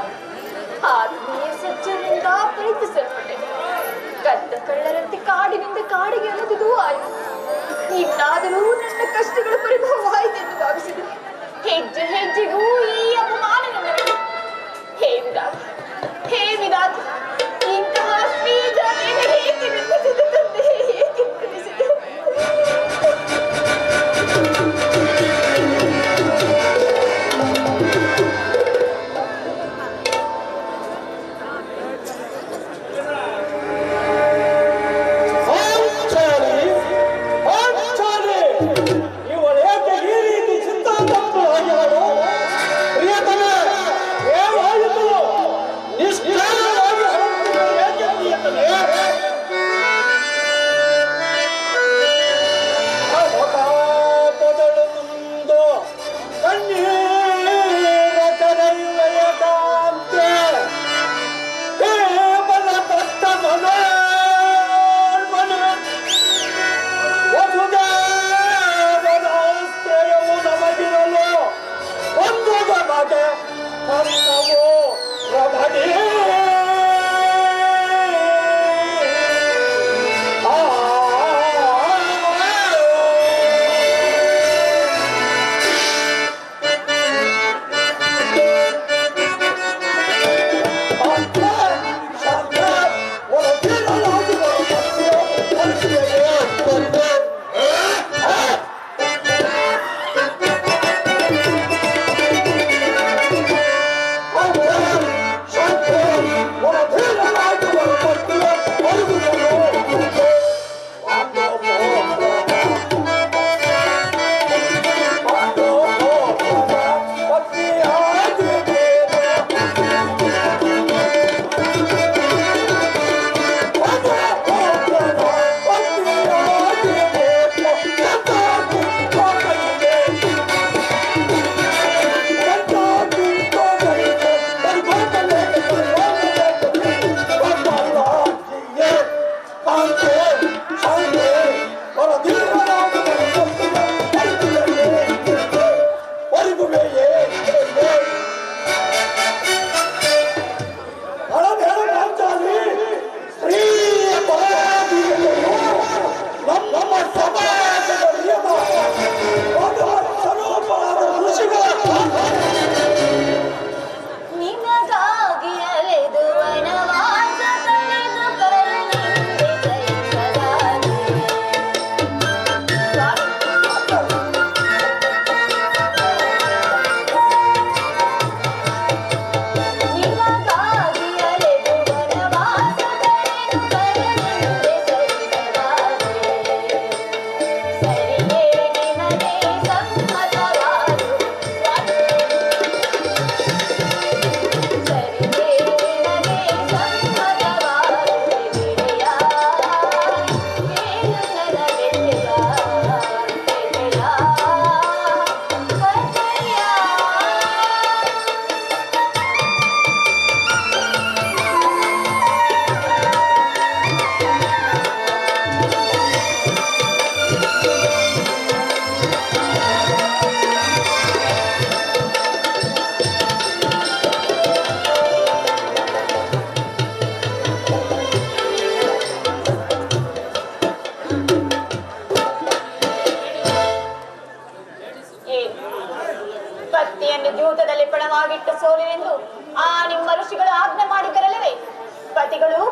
F: ಆತ್ಮೀಯ ಸಜ್ಜನಿಂದ ಪ್ರೀತಿಸಲ್ಪಟ್ಟೆ. ಕದ್ದ ಕಳ್ಳರಂತೆ ಕಾಡಿನಿಂದ ಕಾಡಿಗೆ ಅಲೆದುದು ಆಯಿತು. ಇನ್ನಾದರೂ ನನ್ನ ಕಷ್ಟಗಳ ಪರಿಭವವಾಯಿತೆಂದು ಭಾವಿಸಿದೆ. ಹೆಜ್ಜೆ ಹೆಜ್ಜೆಗೂ ಈ ಅಪಮಾನ ನನಗೆ. ಹೇ ವಿಧಾತ, ಇಂತಹ ಶ್ರೀಜ ಏಕೆ ನಿರ್ಮಿಸಿದೆ ತಂದೆ, ಏಕೆ ನಿರ್ಮಿಸಿದೆ?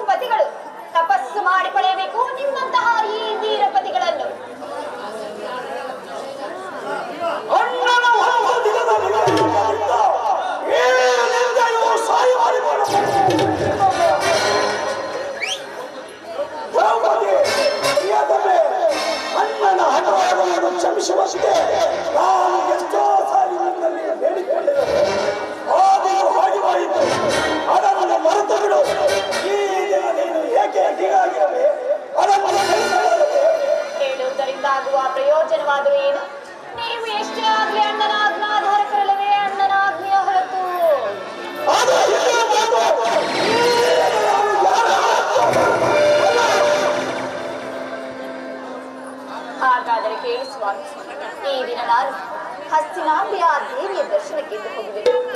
F: ಪತಿಗಳು ತಪಸ್ಸು ಮಾಡಿ ಪಡೆಯಬೇಕು ನಿಮ್ಮಂತಹ ಈ ವೀರ ಪತಿಗಳನ್ನು.
B: ಅಣ್ಣನ ಹಠವನ್ನು ಕ್ಷಮಿಸುವಂತೆ ನಾನು ಎಷ್ಟೋ ಸಾರಿ ನಿನ್ನಲ್ಲಿ ಬೇಡಿಕೊಂಡಿದ್ದೆ. ಆದರೂ ಹಾಗೆವಾಯಿತು. ಅದನ್ನು ಮರೆತು ಬಿಡು. ಈ ದಿನ ನೀನು ಏಕೆ ಹೀಗಾಗಿರಲಿ? ಅದನ್ನು
F: ಹೇಳುವುದರಿಂದ ಆಗುವ ಪ್ರಯೋಜನವಾದರೂ ಏನು? ನೀವು ಎಷ್ಟೇ ಆಗಲಿ ಅಣ್ಣನ ಆಜ್ಞಾಧಾರಕರಲ್ಲವೇ? ಅಣ್ಣನ ಆಜ್ಞೆಯ ಹೊರತು ಹಾಗಾದರೆ ಕೇಳಿ ಸ್ವಾಮಿ, ಈ ದಿನ ನಾನು ಹಸ್ತಿನಾಂಬೆಯ ದೇವಿಯ ದರ್ಶನಕ್ಕೆ ಹೋಗಬೇಕು.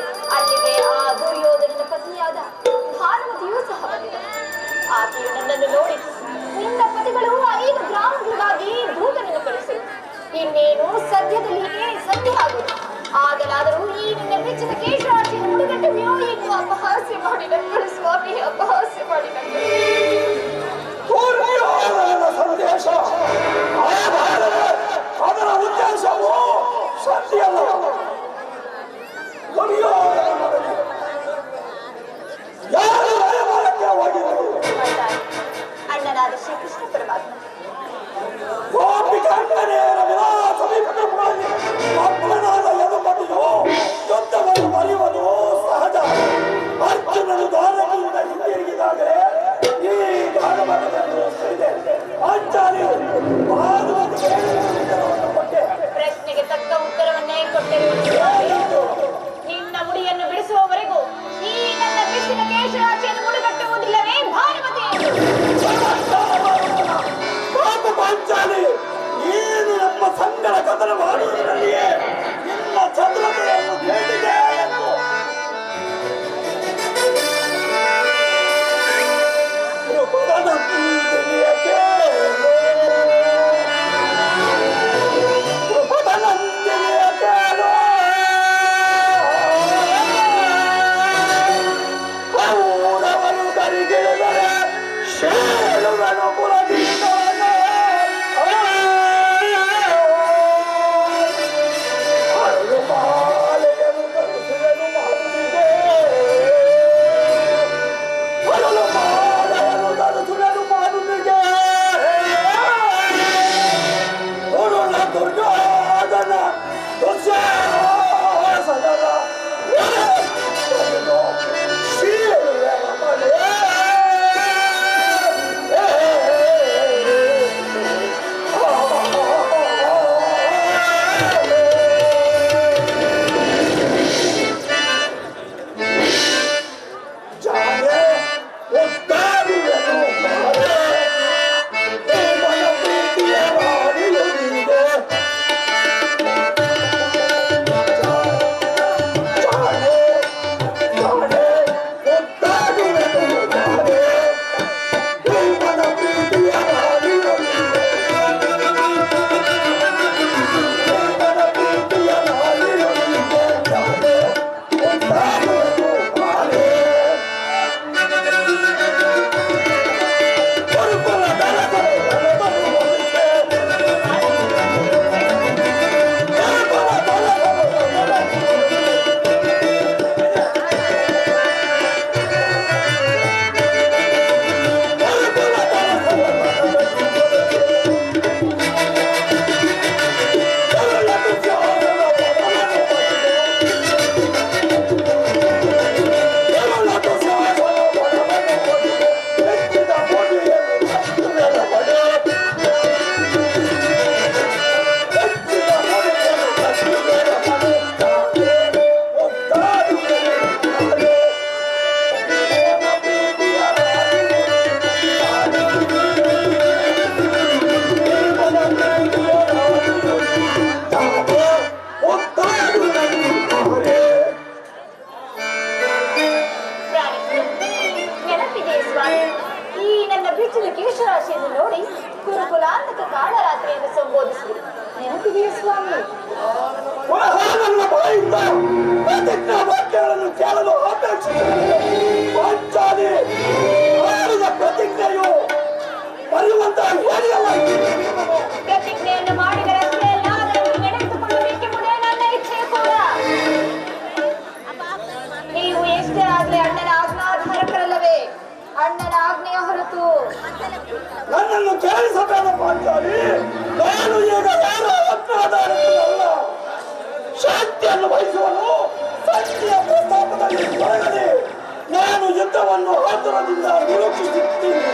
B: ಯುದ್ಧವನ್ನು ಆತುರದಿಂದ ನಿರೀಕ್ಷಿಸುತ್ತೀನಿ.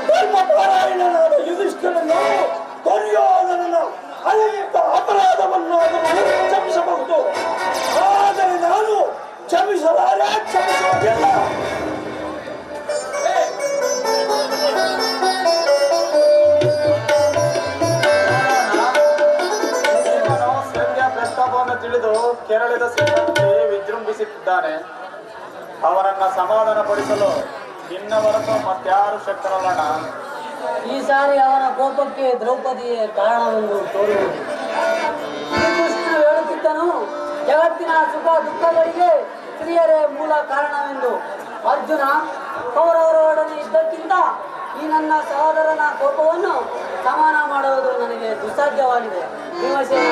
B: ಧರ್ಮಪರಾಯಣನಾದ ಯುಧಿಷ್ಠಿರನು ದುರ್ಯೋಧನನ ಅನೇಕ ಅಪರಾಧವನ್ನಾದರೂ ಕ್ಷಮಿಸಬಹುದು. ಆದರೆ ನಾನು ಕ್ಷಮಿಸಲಾರೆ, ಕ್ಷಮಿಸುವುದಿಲ್ಲ.
G: ಪ್ರಸ್ತಾಪವನ್ನು ತಿಳಿದು ಕೆರಳಿದ ಸಿಂಹಕ್ಕೆ ವಿಜೃಂಭಿಸುತ್ತಿದ್ದಾನೆ. ಅವರನ್ನ ಸಮಾಧಾನಪಡಿಸಲು ನಿನ್ನ ಹೊರತು ಮತ್ಯಾರು ಶಕ್ತರಲ್ಲಣ್ಣ.
A: ಈ ಸಾರಿ ಅವನ ಕೋಪಕ್ಕೆ ದ್ರೌಪದಿಯೇ ಕಾರಣವೆಂದು ತೋರುವುದು. ಶ್ರೀಕೃಷ್ಣನು ಹೇಳುತ್ತಿದ್ದನು, ಜಗತ್ತಿನ ಸುಖ ದುಃಖಗಳಿಗೆ ಸ್ತ್ರೀಯರೇ ಮೂಲ ಕಾರಣವೆಂದು. ಅರ್ಜುನ, ಕೌರವರೊಡನೆ ಇದ್ದಕ್ಕಿಂತ ಈ ನನ್ನ ಸಹೋದರನ ಕೋಪವನ್ನು ಸಮಾನ ಮಾಡುವುದು ನನಗೆ ದುಸ್ಸಾಧ್ಯವಾಗಿದೆ. ಭೀಮಸೇನ,